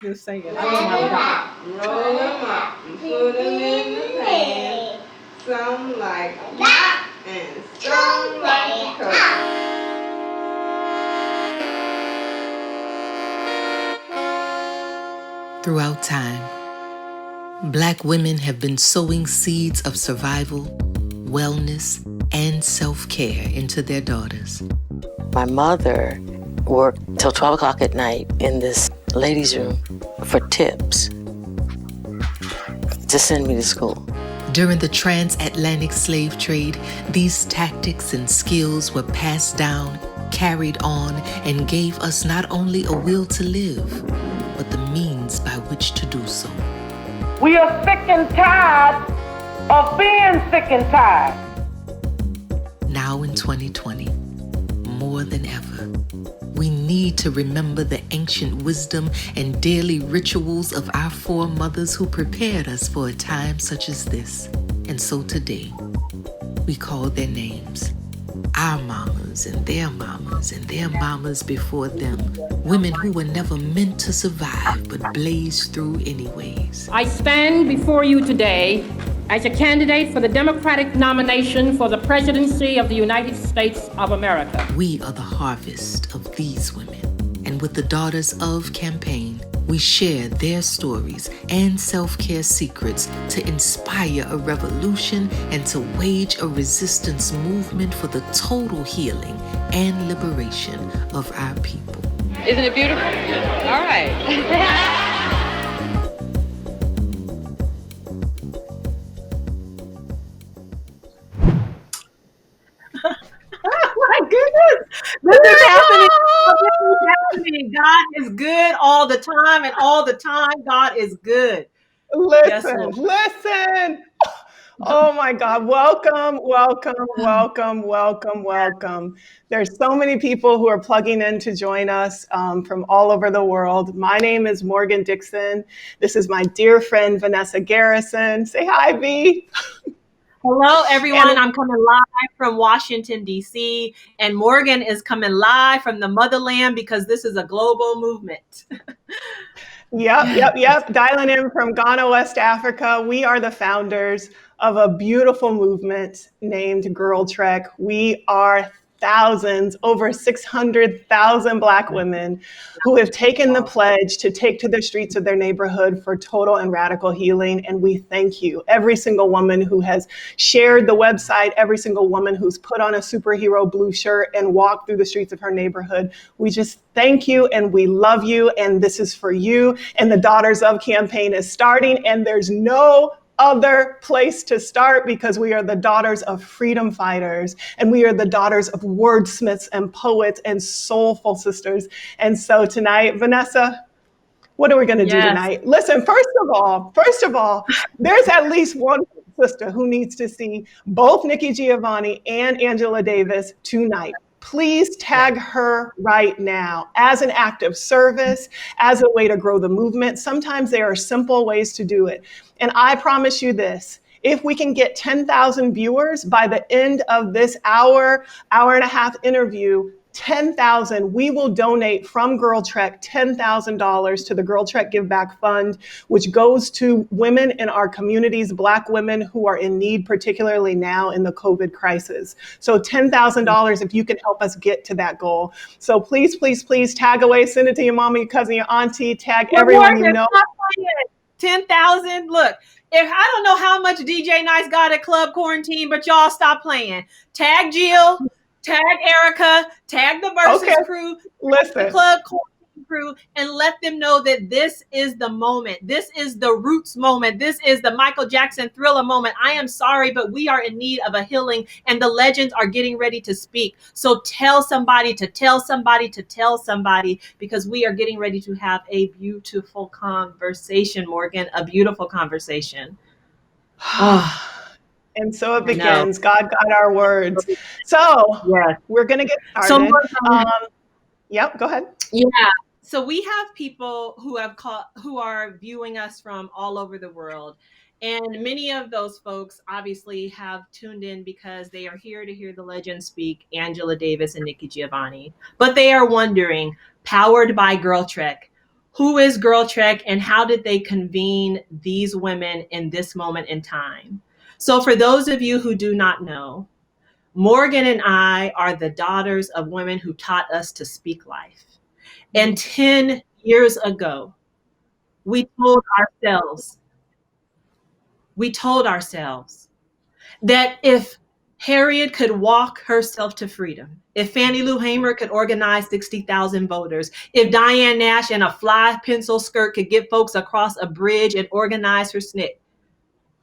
Just saying. I Roll know my them life. up, roll them up, and put them in the pan. Some like that, and some like coke. Throughout time, Black women have been sowing seeds of survival, wellness, and self-care into their daughters. My mother worked till 12 o'clock at night in this ladies' room for tips to send me to school. During the transatlantic slave trade, these tactics and skills were passed down, carried on, and gave us not only a will to live, but the means by which to do so. We are sick and tired of being sick and tired. Now in 2020, more than ever, we need to remember the ancient wisdom and daily rituals of our foremothers who prepared us for a time such as this. And so today, we call their names. Our mamas and their mamas before them. Women who were never meant to survive but blazed through anyways. I stand before you today as a candidate for the Democratic nomination for the presidency of the United States of America. We are the harvest of these women. And with the Daughters of campaign, we share their stories and self-care secrets to inspire a revolution and to wage a resistance movement for the total healing and liberation of our people. Isn't it beautiful? All right. My goodness. This is happening. This is happening. God is good all the time, and all the time, God is good. Yes, Listen, Lord. listen. Oh my God. Welcome, welcome, welcome, welcome, welcome. There's so many people who are plugging in to join us from all over the world. My name is Morgan Dixon. This is my dear friend, Vanessa Garrison. Say hi, V. Hello, everyone. And- I'm coming live from Washington, D.C., and Morgan is coming live from the motherland because this is a global movement. Yep. Dialing in from Ghana, West Africa. We are the founders of a beautiful movement named GirlTrek. We are thousands, over 600,000 Black women who have taken the pledge to take to the streets of their neighborhood for total and radical healing. And we thank you. Every single woman who has shared the website, every single woman who's put on a superhero blue shirt and walked through the streets of her neighborhood. We just thank you and we love you. And this is for you. And the Daughters of campaign is starting, and there's no other place to start because we are the daughters of freedom fighters, and we are the daughters of wordsmiths and poets and soulful sisters. And so tonight, Vanessa, what are we going to do tonight? Listen, first of all, there's at least one sister who needs to see both Nikki Giovanni and Angela Davis tonight. Please tag her right now as an act of service, as a way to grow the movement. Sometimes there are simple ways to do it. And I promise you this, if we can get 10,000 viewers by the end of this hour and a half interview, 10,000, we will donate from GirlTrek $10,000 to the GirlTrek Give Back Fund, which goes to women in our communities, Black women who are in need, particularly now in the COVID crisis. So $10,000 if you can help us get to that goal. So please, please, please tag away, send it to your mama, your cousin, your auntie, tag everyone you know. 10,000. Look, if I don't know how much DJ Nice got at Club Quarantine, but y'all stop playing. Tag Jill, tag Erica, tag the Versus crew, the Club Quarantine crew, and let them know that this is the moment. This is the Roots moment. This is the Michael Jackson Thriller moment. I am sorry, but we are in need of a healing, and the legends are getting ready to speak. So tell somebody to tell somebody to tell somebody, because we are getting ready to have a beautiful conversation, Morgan, a beautiful conversation. And so it begins. God got our words. So we're going to get started. Yep, go ahead. Yeah. So we have people who are viewing us from all over the world. And many of those folks obviously have tuned in because they are here to hear the legends speak, Angela Davis and Nikki Giovanni. But they are wondering, powered by GirlTrek, Who is GirlTrek and how did they convene these women in this moment in time? So for those of you who do not know, Morgan and I are the daughters of women who taught us to speak life. And 10 years ago, we told ourselves that if Harriet could walk herself to freedom, if Fannie Lou Hamer could organize 60,000 voters, if Diane Nash in a fly pencil skirt could get folks across a bridge and organize her SNCC,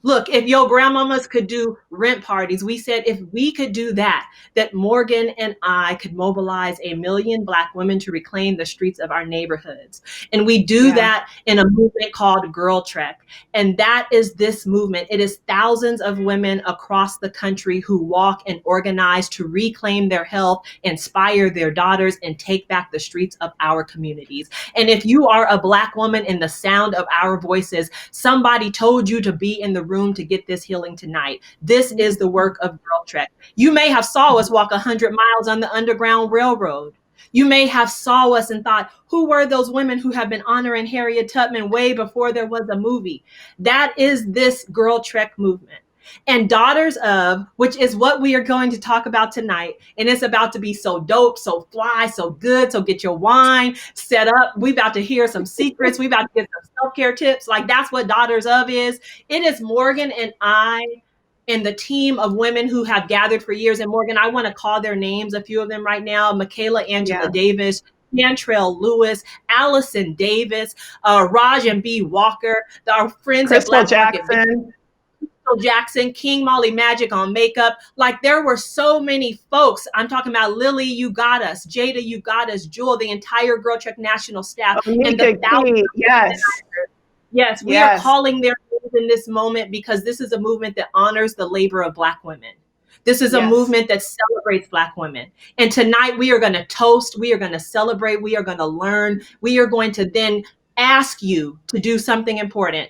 look, if your grandmamas could do rent parties, we said if we could do that, that Morgan and I could mobilize 1 million Black women to reclaim the streets of our neighborhoods. And we do that in a movement called GirlTrek. And that is this movement. It is thousands of women across the country who walk and organize to reclaim their health, inspire their daughters, and take back the streets of our communities. And if you are a Black woman in the sound of our voices, somebody told you to be in the room to get this healing tonight. This is the work of GirlTrek. You may have saw us walk 100 miles on the Underground Railroad. You may have saw us and thought, who were those women who have been honoring Harriet Tubman way before there was a movie? That is this GirlTrek movement. And Daughters of, which is what we are going to talk about tonight. And it's about to be so dope, so fly, so good. So get your wine set up. We about to hear some secrets. We about to get some self-care tips. Like that's what Daughters of is. It is Morgan and I and the team of women who have gathered for years. And Morgan, I want to call their names, a few of them right now. Michaela Angela Davis, Cantrell Lewis, Allison Davis, Raj and B. Walker, our friends Crystal at Black Jackson. Jackson, King Molly Magic on makeup. Like there were so many folks. I'm talking about Lily, you got us. Jada, you got us. Jewel, the entire GirlTrek national staff. And the thousands Yes, we are calling their names in this moment because this is a movement that honors the labor of Black women. This is a movement that celebrates Black women. And tonight we are going to toast, we are going to celebrate, we are going to learn, we are going to then ask you to do something important.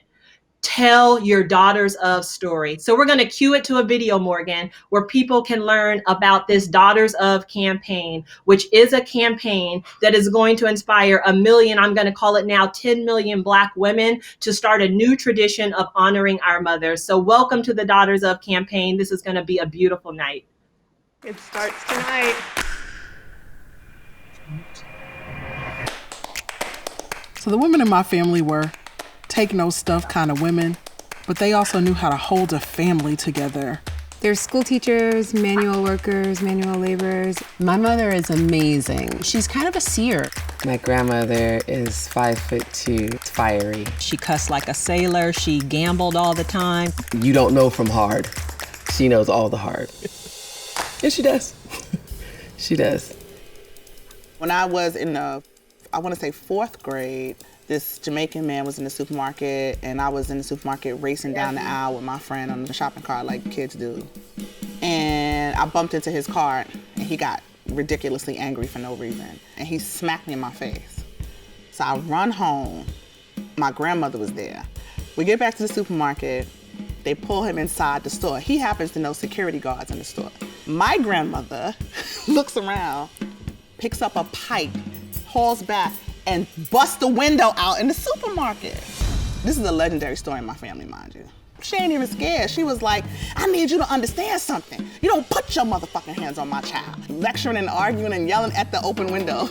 Tell your Daughters of story. So we're going to cue it to a video, Morgan, where people can learn about this Daughters of campaign, which is a campaign that is going to inspire 1 million, I'm going to call it now 10 million Black women to start a new tradition of honoring our mothers. So welcome to the Daughters of campaign. This is going to be a beautiful night. It starts tonight. So the women in my family were take no stuff kind of women, but they also knew how to hold a family together. They're school teachers, manual workers, manual laborers. My mother is amazing. She's kind of a seer. My grandmother is 5'2", fiery. She cussed like a sailor. She gambled all the time. You don't know from hard. She knows all the hard. And she does. She does. When I was in the, I want to say 4th grade, this Jamaican man was in the supermarket, and I was in the supermarket racing down the aisle with my friend on the shopping cart like kids do. And I bumped into his cart, and he got ridiculously angry for no reason. And he smacked me in my face. So I run home. My grandmother was there. We get back to the supermarket. They pull him inside the store. He happens to know security guards in the store. My grandmother looks around, picks up a pipe, hauls back, and bust the window out in the supermarket. This is a legendary story in my family, mind you. She ain't even scared. She was like, I need you to understand something. You don't put your motherfucking hands on my child. Lecturing and arguing and yelling at the open window.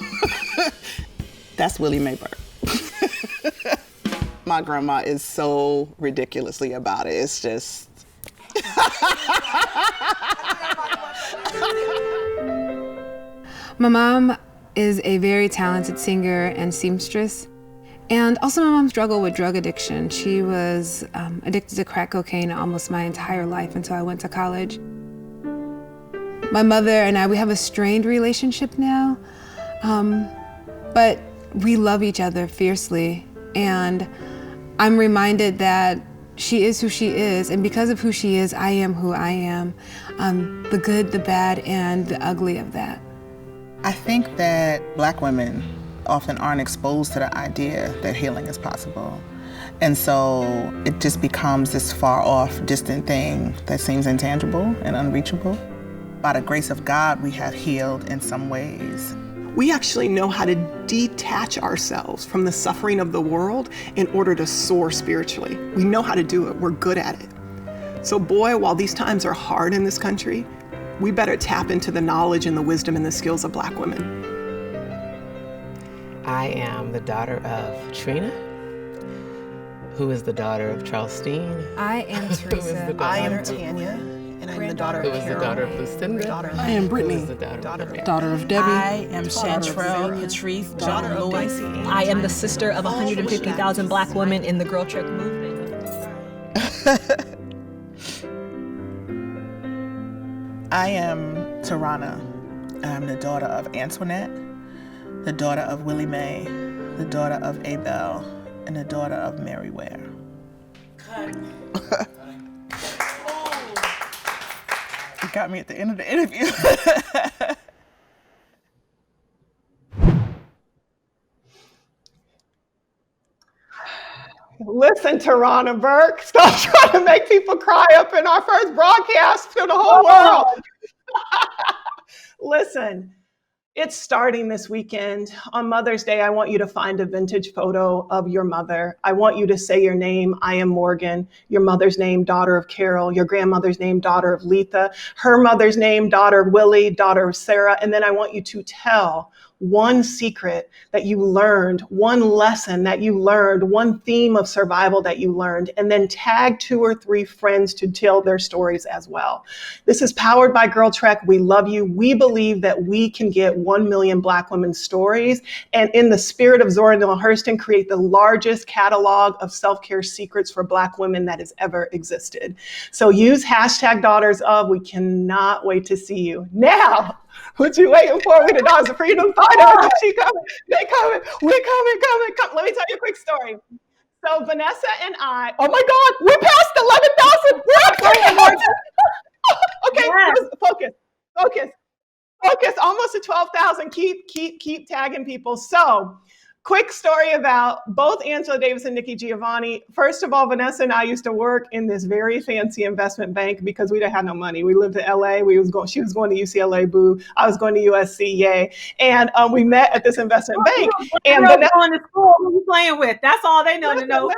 That's Willie Mayberg. My grandma is so ridiculously about it. It's just. My mom is a very talented singer and seamstress. And also my mom struggled with drug addiction. She was addicted to crack cocaine almost my entire life until I went to college. My mother and I, we have a strained relationship now, but we love each other fiercely. And I'm reminded that she is who she is, and because of who she is, I am who I am. The good, the bad, and the ugly of that. I think that Black women often aren't exposed to the idea that healing is possible. And so it just becomes this far off, distant thing that seems intangible and unreachable. By the grace of God, we have healed in some ways. We actually know how to detach ourselves from the suffering of the world in order to soar spiritually. We know how to do it. We're good at it. So boy, while these times are hard in this country, we better tap into the knowledge and the wisdom and the skills of Black women. I am the daughter of Trina, who is the daughter of Charles Steen. I am Teresa. I am Tanya, and I'm the daughter who of is the Carol. daughter of Lucinda. I am Brittany, daughter of Debbie. I am Chantrell Patrice John Lewis. I am the sister of 150,000 Black women in the GirlTrek movement. I am Tarana. I'm the daughter of Antoinette, the daughter of Willie Mae, the daughter of Abel, and the daughter of Mary Ware. You got me at the end of the interview. Listen, Tarana Burke, stop trying to make people cry up in our first broadcast to the whole world. Listen, it's starting this weekend. On Mother's Day, I want you to find a vintage photo of your mother. I want you to say your name. I am Morgan. Your mother's name, daughter of Carol. Your grandmother's name, daughter of Letha. Her mother's name, daughter of Willie, daughter of Sarah. And then I want you to tell one secret that you learned, one lesson that you learned, one theme of survival that you learned, and then tag 2 or 3 friends to tell their stories as well. This is powered by GirlTrek. We love you. We believe that we can get 1 million Black women's stories, and in the spirit of Zora Neale Hurston, create the largest catalog of self-care secrets for Black women that has ever existed. So use hashtag Daughters of. We cannot wait to see you. Now, what you waiting for? We the Daughters of Freedom Fighters. She coming. They coming. We coming. Let me tell you a quick story. So Vanessa and I, oh my God, we're past 11,000. We're at 3,000. Okay, yes. Focus. Almost to 12,000. Keep tagging people. So, quick story about both Angela Davis and Nikki Giovanni. First of all, Vanessa and I used to work in this very fancy investment bank because we didn't have no money. We lived in LA. She was going to UCLA, boo. I was going to USC, yay. And we met at this investment bank. And Vanessa going to school. Who you playing with? That's all they know to know.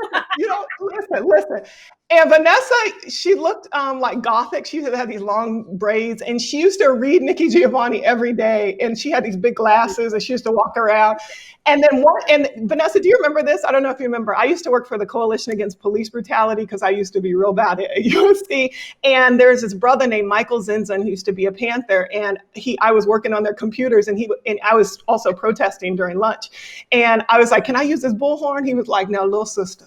Listen. And Vanessa, she looked like gothic. She had these long braids, and she used to read Nikki Giovanni every day. And she had these big glasses, and she used to walk around. And then Vanessa, do you remember this? I don't know if you remember. I used to work for the Coalition Against Police Brutality because I used to be real bad at USC. And there's this brother named Michael Zinzan who used to be a Panther, and I was working on their computers, and I was also protesting during lunch. And I was like, "Can I use this bullhorn?" He was like, "No, little sister,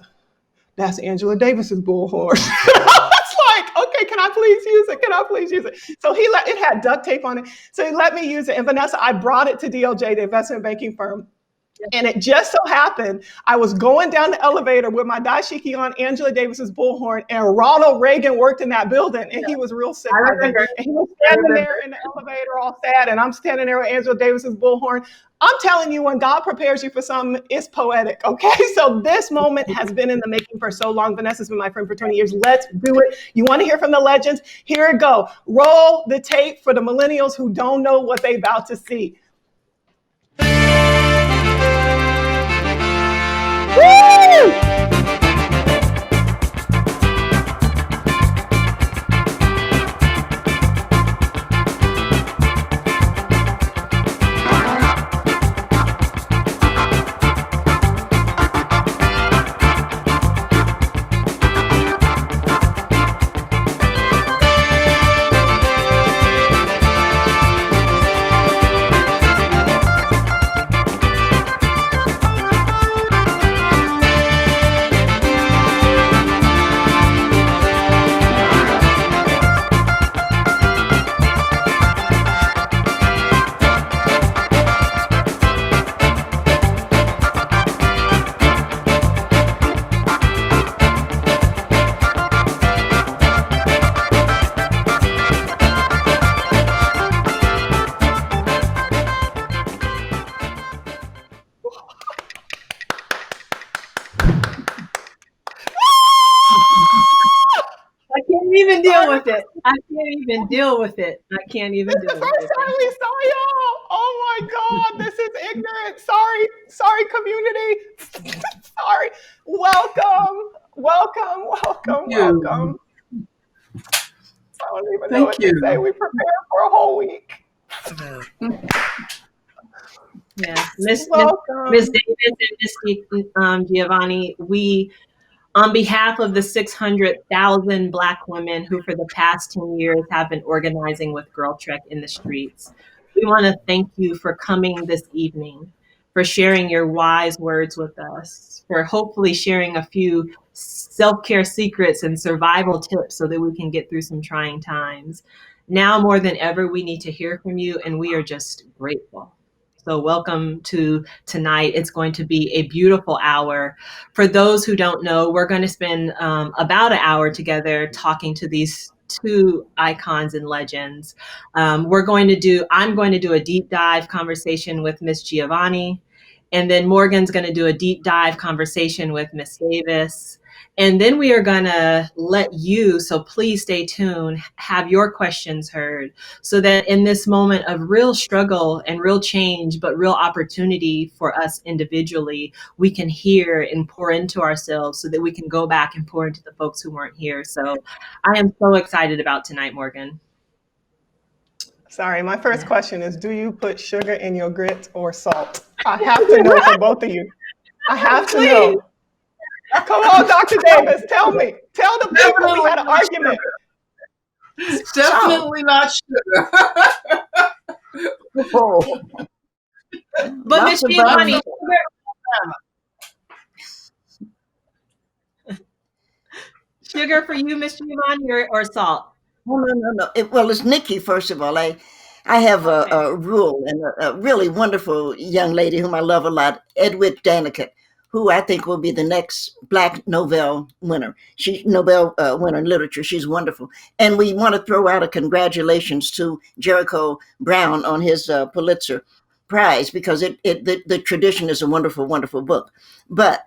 that's Angela Davis's bullhorn." It's like, okay, can I please use it? So it had duct tape on it. So he let me use it. And Vanessa, I brought it to DLJ, the investment banking firm. And it just so happened, I was going down the elevator with my dashiki on, Angela Davis's bullhorn, and Ronald Reagan worked in that building, and he was real sick. And he was standing there in the elevator all sad, and I'm standing there with Angela Davis's bullhorn. I'm telling you, when God prepares you for something, it's poetic, okay? So this moment has been in the making for so long. Vanessa's been my friend for 20 years. Let's do it. You want to hear from the legends? Here it go. Roll the tape for the millennials who don't know what they about to see. Woo! Even deal with it. I can't even deal with it. This is the first time we saw y'all. Oh my God, this ignorant. Sorry, community. Sorry. Welcome. I don't even know what to say. We prepared for a whole week. Yes, Miss Davis and Miss Giovanni, we, on behalf of the 600,000 Black women who for the past 10 years have been organizing with GirlTrek in the streets, we want to thank you for coming this evening, for sharing your wise words with us, for hopefully sharing a few self-care secrets and survival tips so that we can get through some trying times. Now more than ever, we need to hear from you, and we are just grateful. So welcome to tonight. It's going to be a beautiful hour. For those who don't know, we're going to spend about an hour together talking to these two icons and legends. I'm going to do a deep dive conversation with Miss Giovanni, and then Morgan's going to do a deep dive conversation with Miss Davis. And then we are going to let you, so please stay tuned, have your questions heard so that in this moment of real struggle and real change, but real opportunity for us individually, we can hear and pour into ourselves so that we can go back and pour into the folks who weren't here. So I am so excited about tonight, Morgan. Sorry, my first question is, do you put sugar in your grits or salt? I have to know from both of you. I have to know. Come on, Dr. Davis, tell me. Tell the people we had an argument. Definitely not sugar. But Miss Giovanni, sugar for you, Miss Giovanni, or salt? No. It's Nikki, first of all. I have a rule, and a really wonderful young lady whom I love a lot, Edwidge Danica, who I think will be the next Black Nobel winner. Nobel winner in literature. She's wonderful. And we want to throw out a congratulations to Jericho Brown on his Pulitzer Prize, because the tradition is a wonderful, wonderful book. But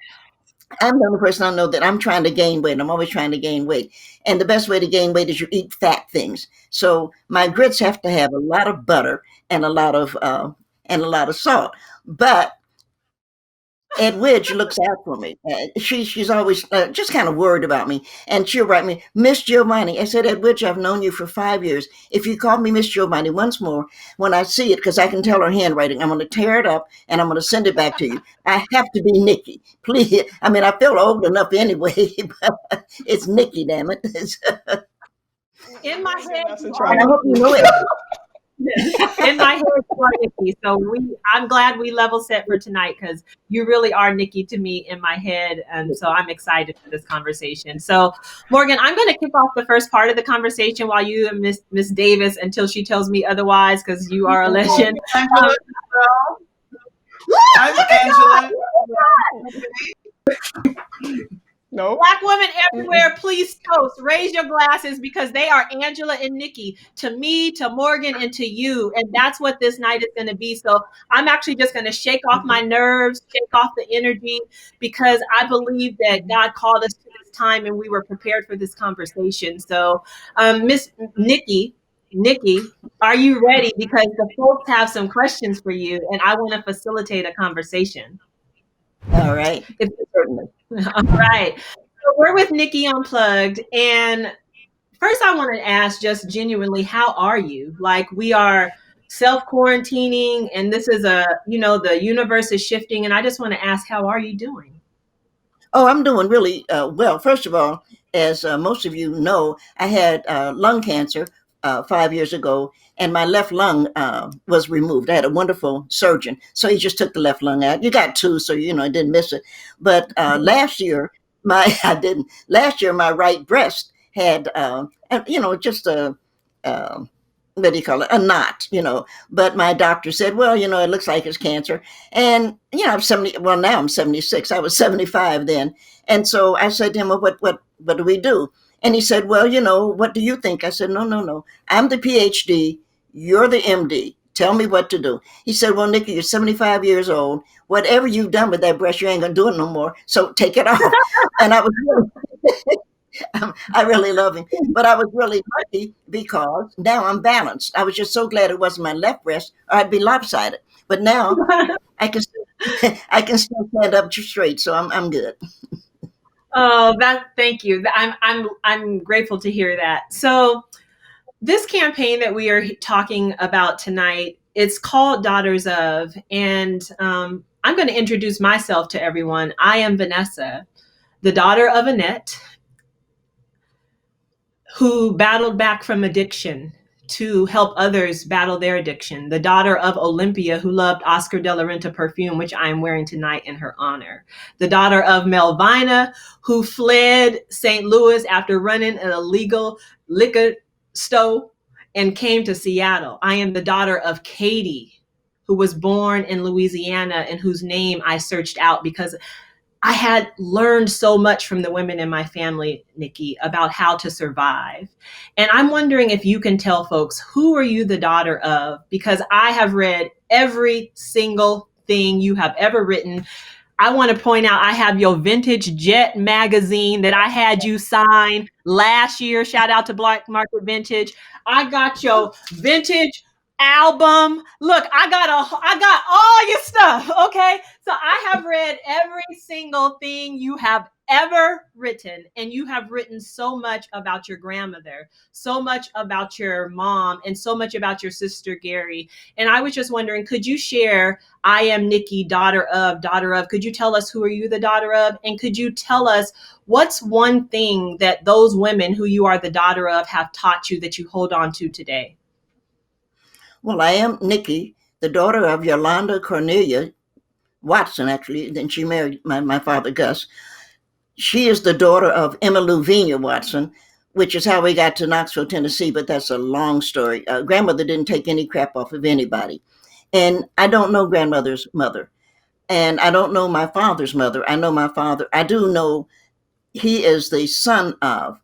I'm the only person I know that I'm trying to gain weight. I'm always trying to gain weight. And the best way to gain weight is you eat fat things. So my grits have to have a lot of butter and a lot of salt. But Edwidge looks out for me. She's always just kind of worried about me. And she'll write me, Miss Giovanni. I said, Edwidge, I've known you for 5 years. If you call me Miss Giovanni once more, when I see it, because I can tell her handwriting, I'm going to tear it up and I'm going to send it back to you. I have to be Nikki. Please. I mean, I feel old enough anyway, but it's Nikki, damn it. In my head, I hope you know it. In my head, you are Nikki. So I'm glad we level set for tonight, because you really are Nikki to me in my head. And so I'm excited for this conversation. So Morgan, I'm going to kick off the first part of the conversation while you and Miss Davis, until she tells me otherwise, because you are a legend. I'm Angela. No. Black women everywhere, please toast. Raise your glasses, because they are Angela and Nikki to me, to Morgan, and to you. And that's what this night is going to be. So I'm actually just going to shake off my nerves, shake off the energy, because I believe that God called us to this time and we were prepared for this conversation. So Miss Nikki, are you ready? Because the folks have some questions for you and I want to facilitate a conversation. All right. All right. So we're with Nikki Unplugged. And first I want to ask, just genuinely, how are you? Like, we are self-quarantining and this is the universe is shifting. And I just want to ask, how are you doing? Oh, I'm doing really well. First of all, as most of you know, I had lung cancer 5 years ago, and my left lung was removed. I had a wonderful surgeon, so he just took the left lung out. You got two, so I didn't miss it. But last year, my right breast had just a what do you call it? A knot, But my doctor said, well, it looks like it's cancer. And, I'm 70. Well, now I'm 76. I was 75 then. And so I said to him, well, what do we do? And he said, well, what do you think? I said, no. I'm the PhD. You're the MD. Tell me what to do. He said, well, Nikki, you're 75 years old. Whatever you've done with that breast, you ain't going to do it no more. So take it off. And I was I really love him. But I was really lucky because now I'm balanced. I was just so glad it wasn't my left breast or I'd be lopsided. But now I can I can still stand up straight, so I'm good. Oh, thank you. I'm grateful to hear that. So this campaign that we are talking about tonight, it's called Daughters of, and I'm going to introduce myself to everyone. I am Vanessa, the daughter of Annette, who battled back from addiction to help others battle their addiction. The daughter of Olympia, who loved Oscar de la Renta perfume, which I am wearing tonight in her honor. The daughter of Melvina, who fled St. Louis after running an illegal liquor store and came to Seattle. I am the daughter of Katie, who was born in Louisiana and whose name I searched out because I had learned so much from the women in my family, Nikki, about how to survive. And I'm wondering if you can tell folks, who are you the daughter of? Because I have read every single thing you have ever written. I want to point out, I have your vintage Jet magazine that I had you sign last year. Shout out to Black Market Vintage. I got your vintage album. Look, I got all your stuff. Okay. So I have read every single thing you have ever written, and you have written so much about your grandmother, so much about your mom, and so much about your sister Gary. And I was just wondering, could you share, I am Nikki, daughter of, could you tell us who are you the daughter of? And could you tell us what's one thing that those women who you are the daughter of have taught you that you hold on to today? Well, I am Nikki, the daughter of Yolanda Cornelia Watson, actually. Then she married my father, Gus. She is the daughter of Emma Louvenia Watson, which is how we got to Knoxville, Tennessee, but that's a long story. Grandmother didn't take any crap off of anybody. And I don't know grandmother's mother. And I don't know my father's mother. I know my father. I do know he is the son of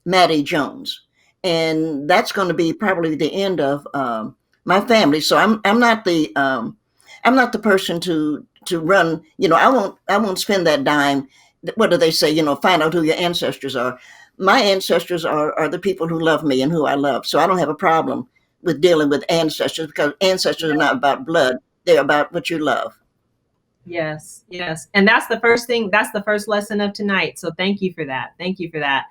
Maddie Jones. And that's going to be probably the end of my family. So I'm not the person to run. I won't spend that dime. What do they say? Find out who your ancestors are. My ancestors are the people who love me and who I love. So I don't have a problem with dealing with ancestors, because ancestors are not about blood. They're about what you love. Yes, yes. And that's the first thing, that's the first lesson of tonight. So thank you for that. Thank you for that.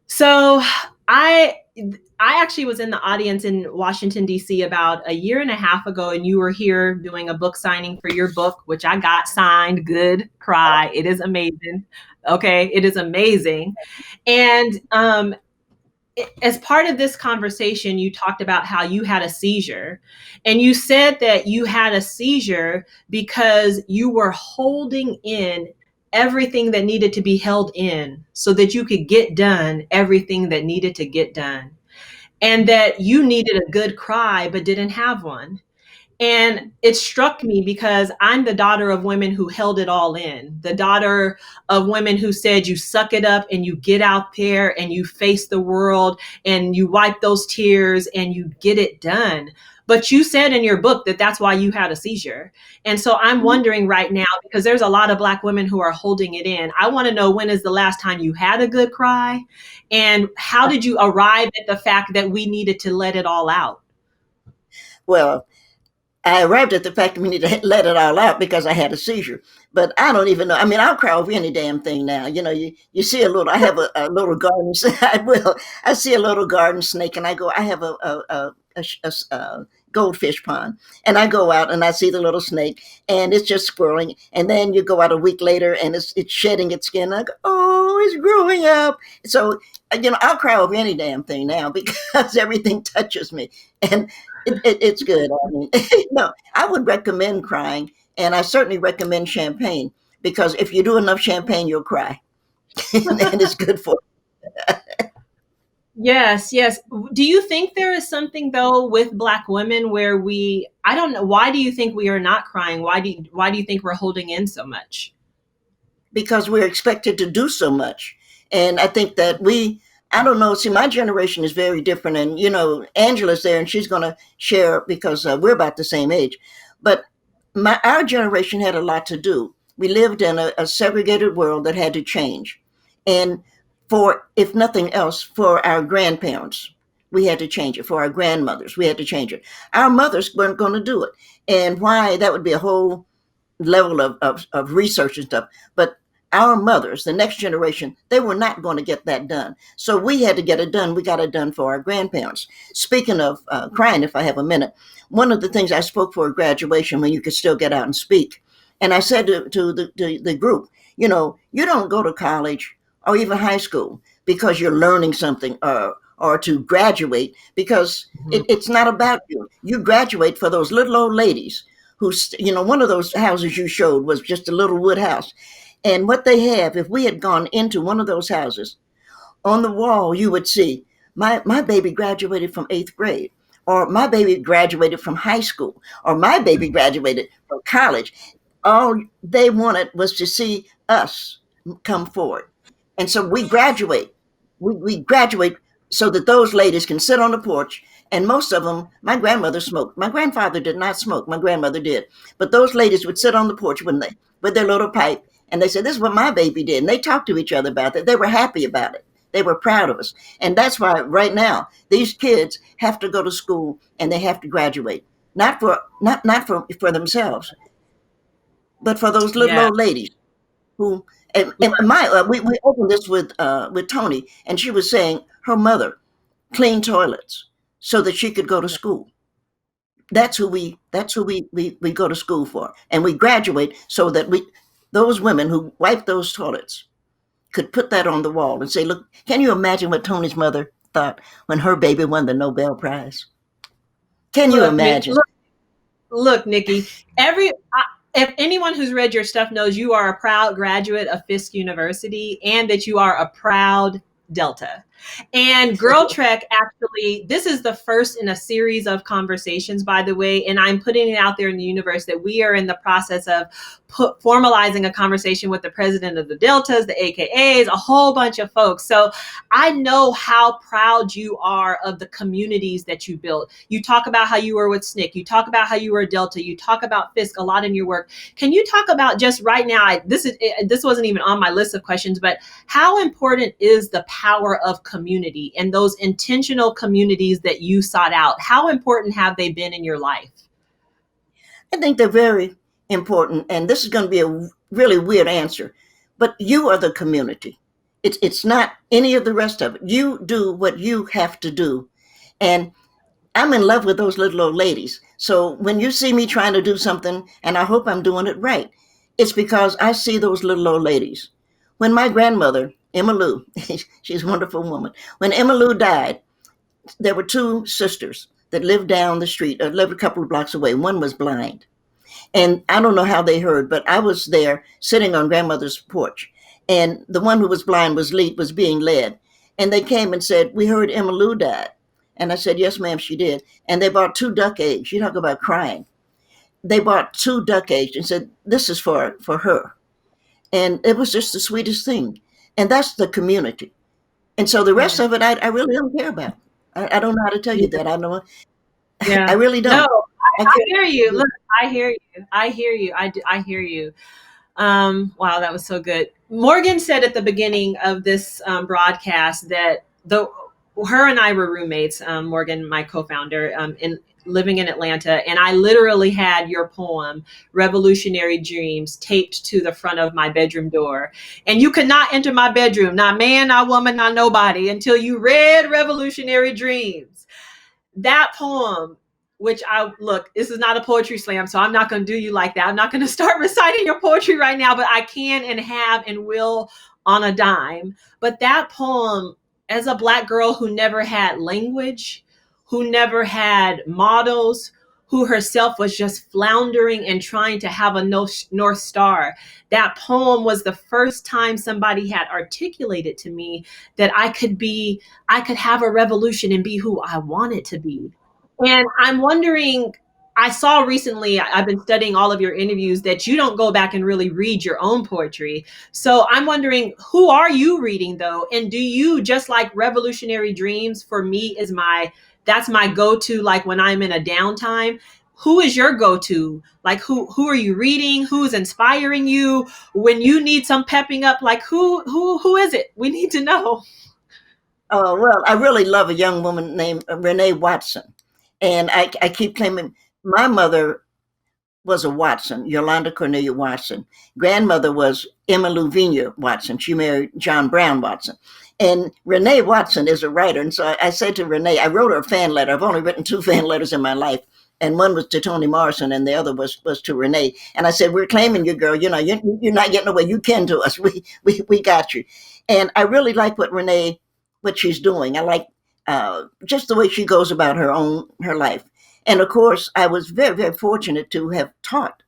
So I actually was in the audience in Washington, D.C. about a year and a half ago, and you were here doing a book signing for your book, which I got signed. Good cry. It is amazing. Okay. It is amazing. And as part of this conversation, you talked about how you had a seizure, and you said that you had a seizure because you were holding in everything that needed to be held in so that you could get done everything that needed to get done, and that you needed a good cry but didn't have one. And it struck me because I'm the daughter of women who held it all in, the daughter of women who said you suck it up and you get out there and you face the world and you wipe those tears and you get it done. But you said in your book that that's why you had a seizure. And so I'm wondering right now, because there's a lot of Black women who are holding it in. I want to know, when is the last time you had a good cry? And how did you arrive at the fact that we needed to let it all out? Well, I arrived at the fact that we need to let it all out because I had a seizure. But I don't even know. I mean, I'll cry over any damn thing now. You see a little, I have a little garden. I see a little garden snake, and I go, I have a goldfish pond. And I go out and I see the little snake, and it's just swirling. And then you go out a week later and it's shedding its skin. I go, oh, it's growing up. So, I'll cry over any damn thing now because everything touches me. And it's good. I mean, no, I would recommend crying, and I certainly recommend champagne, because if you do enough champagne, you'll cry. And it's good for you. Yes, yes. Do you think there is something, though, with Black women where I don't know, why do you think we are not crying? Why do you think we're holding in so much? Because we're expected to do so much. And I think that I don't know, see, my generation is very different. And, Angela's there and she's going to share, because we're about the same age. But our generation had a lot to do. We lived in a segregated world that had to change. And if nothing else, for our grandparents, we had to change it. For our grandmothers, we had to change it. Our mothers weren't going to do it. And why? That would be a whole level of research and stuff. But our mothers, the next generation, they were not going to get that done. So we had to get it done. We got it done for our grandparents. Speaking of crying, if I have a minute, one of the things I spoke for at graduation when you could still get out and speak. And I said to the group, you don't go to college or even high school because you're learning something or to graduate, because it's not about you. You graduate for those little old ladies who, one of those houses you showed was just a little wood house. And what they have, if we had gone into one of those houses, on the wall, you would see, my baby graduated from 8th grade, or my baby graduated from high school, or my baby graduated from college. All they wanted was to see us come forward. And so we graduate. We graduate so that those ladies can sit on the porch. And most of them, my grandmother smoked. My grandfather did not smoke. My grandmother did. But those ladies would sit on the porch with their little pipe. And they said, this is what my baby did. And they talked to each other about it. They were happy about it. They were proud of us. And that's why right now, these kids have to go to school and they have to graduate. Not for themselves, but for those little old ladies who, we opened this with Tony, and she was saying her mother cleaned toilets so that she could go to school. That's who we go to school for. And we graduate so that those women who wipe those toilets could put that on the wall and say, look, can you imagine what Tony's mother thought when her baby won the Nobel Prize? Can you imagine? Look, Nikki, if anyone who's read your stuff knows you are a proud graduate of Fisk University and that you are a proud Delta. And GirlTrek, actually, this is the first in a series of conversations, by the way, and I'm putting it out there in the universe that we are in the process of formalizing a conversation with the president of the Deltas, the AKAs, a whole bunch of folks. So I know how proud you are of the communities that you built. You talk about how you were with SNCC. You talk about how you were a Delta. You talk about Fisk a lot in your work. Can you talk about just right now, this wasn't even on my list of questions, but how important is the power of community and those intentional communities that you sought out? How important have they been in your life? I think they're very important. And this is going to be a really weird answer, but you are the community. It's not any of the rest of it. You do what you have to do. And I'm in love with those little old ladies. So when you see me trying to do something, and I hope I'm doing it right, it's because I see those little old ladies. When my grandmother, Emma Lou, she's a wonderful woman. When Emma Lou died, there were two sisters that lived down the street, or lived a couple of blocks away. One was blind. And I don't know how they heard, but I was there sitting on grandmother's porch. And the one who was blind was being led. And they came and said, we heard Emma Lou died. And I said, yes, ma'am, she did. And they bought 2 duck eggs. You talk about crying. They bought 2 duck eggs and said, this is for her. And it was just the sweetest thing. And that's the community. And so the rest of it, I really don't care about. I don't know how to tell you that. I know. Yeah. I really don't. No, I hear you. Look, I hear you. I hear you. Wow, that was so good. Morgan said at the beginning of this broadcast that her and I were roommates, Morgan, my co-founder, living in Atlanta, and I literally had your poem, Revolutionary Dreams, taped to the front of my bedroom door. And you could not enter my bedroom, not man, not woman, not nobody, until you read Revolutionary Dreams. That poem, which this is not a poetry slam, so I'm not going to do you like that. I'm not going to start reciting your poetry right now, but I can and have and will on a dime. But that poem, as a Black girl who never had language, who never had models, who herself was just floundering and trying to have a North Star, that poem was the first time somebody had articulated to me that I could have a revolution and be who I wanted to be. And I'm wondering, I saw recently, I've been studying all of your interviews, that you don't go back and really read your own poetry. So I'm wondering, who are you reading though? And do you, just like Revolutionary Dreams for me that's my go-to, like when I'm in a downtime, who is your go-to? Like who are you reading? Who's inspiring you? When you need some pepping up, like who is it? We need to know. Oh, well, I really love a young woman named Renee Watson. And I keep claiming my mother was a Watson, Yolanda Cornelia Watson. Grandmother was Emma Louvenia Watson. She married John Brown Watson. And Renee Watson is a writer. And so I said to Renee, I wrote her a fan letter. I've only written 2 fan letters in my life. And one was to Toni Morrison and the other was to Renee. And I said, we're claiming you, girl. You know, you're not getting away. You can to us. We got you. And I really like what she's doing. I like just the way she goes about her life. And of course, I was very, very fortunate to have taught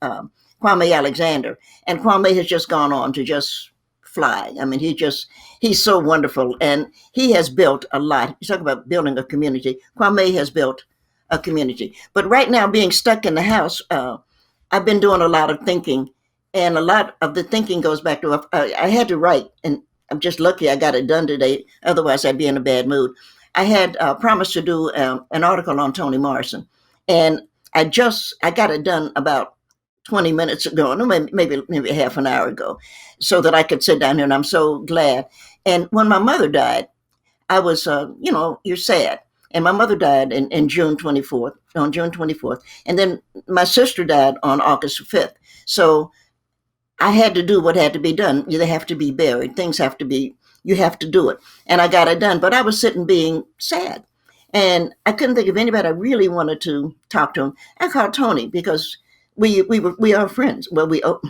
Kwame Alexander. And Kwame has just gone on to just fly. I mean, he's so wonderful. And he has built a lot. You talk about building a community. Kwame has built a community. But right now, being stuck in the house, I've been doing a lot of thinking. And a lot of the thinking goes back to I had to write. And I'm just lucky I got it done today. Otherwise, I'd be in a bad mood. I had promised to do an article on Toni Morrison. And I got it done about 20 minutes ago, no, maybe half an hour ago, so that I could sit down here. And I'm so glad. And when my mother died, I was, you're sad. And my mother died on June 24th. And then my sister died on August 5th. So I had to do what had to be done. They have to be buried. You have to do it. And I got it done. But I was sitting being sad. And I couldn't think of anybody I really wanted to talk to him. I called Toni because we are friends. Well,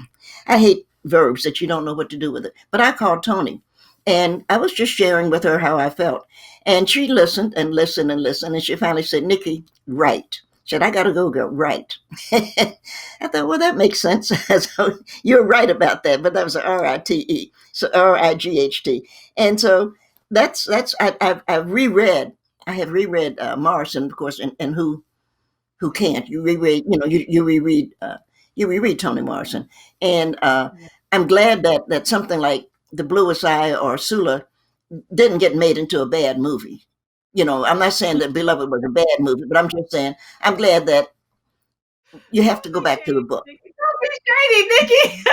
I hate verbs that you don't know what to do with it. But I called Toni, and I was just sharing with her how I felt. And she listened and listened and listened. And she finally said, Nikki, write. She said, I got to go, girl, write. I thought, well, that makes sense. So you're right about that. But that was R-I-T-E. So R-I-G-H-T. And so I've reread. I have reread Morrison, of course, and who can't? You reread, you reread Toni Morrison, and I'm glad that something like The Bluest Eye or Sula didn't get made into a bad movie. I'm not saying that Beloved was a bad movie, but I'm just saying I'm glad that you have to go back to the book. Don't be shady, Nikki.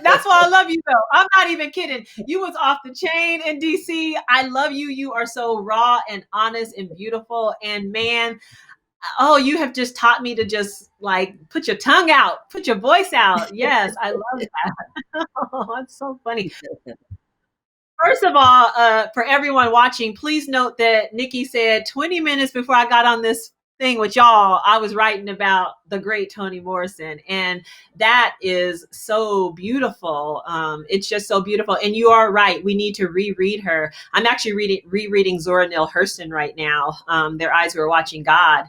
That's why I love you though. I'm not even kidding. You was off the chain in DC. I love you. You are so raw and honest and beautiful. And man, you have just taught me to just like put your tongue out, put your voice out. Yes, I love that. Oh, that's so funny. First of all, for everyone watching, please note that Nikki said 20 minutes before I got on this thing with y'all, I was writing about the great Toni Morrison. And that is so beautiful. It's just so beautiful. And you are right. We need to reread her. I'm actually rereading Zora Neale Hurston right now. Their Eyes Were Watching God.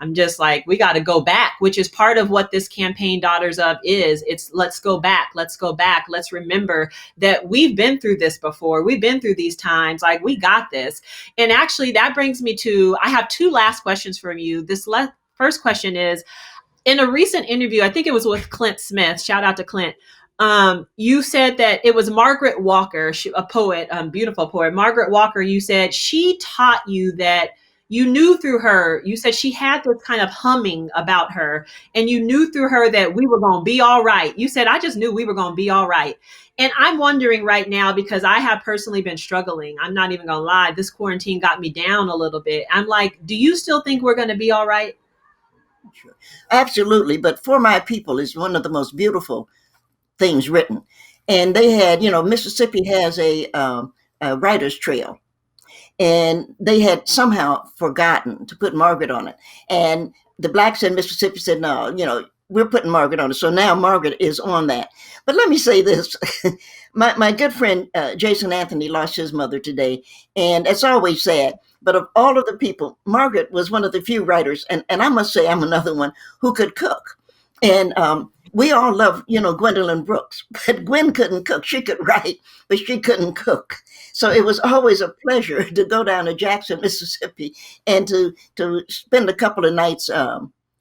I'm just like, we got to go back, which is part of what this campaign Daughters of is. It's let's go back. Let's go back. Let's remember that we've been through this before. We've been through these times. Like, we got this. And actually, that brings me to, I have 2 last questions from you. This first question is, in a recent interview, I think it was with Clint Smith, shout out to Clint. You said that it was Margaret Walker, a poet, beautiful poet. Margaret Walker, you said she taught you that you knew through her, you said she had this kind of humming about her, and you knew through her that we were going to be all right. You said, I just knew we were going to be all right. And I'm wondering right now, because I have personally been struggling. I'm not even going to lie. This quarantine got me down a little bit. I'm like, do you still think we're going to be all right? Sure. Absolutely. But For My People is one of the most beautiful things written. And they had, Mississippi has a writer's trail. And they had somehow forgotten to put Margaret on it. And the blacks in Mississippi said, no, we're putting Margaret on it. So now Margaret is on that. But let me say this. my good friend, Jason Anthony, lost his mother today. And it's always sad. But of all of the people, Margaret was one of the few writers. And I must say I'm another one who could cook. And we all love, Gwendolyn Brooks. But Gwen couldn't cook. She could write, but she couldn't cook. So it was always a pleasure to go down to Jackson, Mississippi, and to spend a couple of nights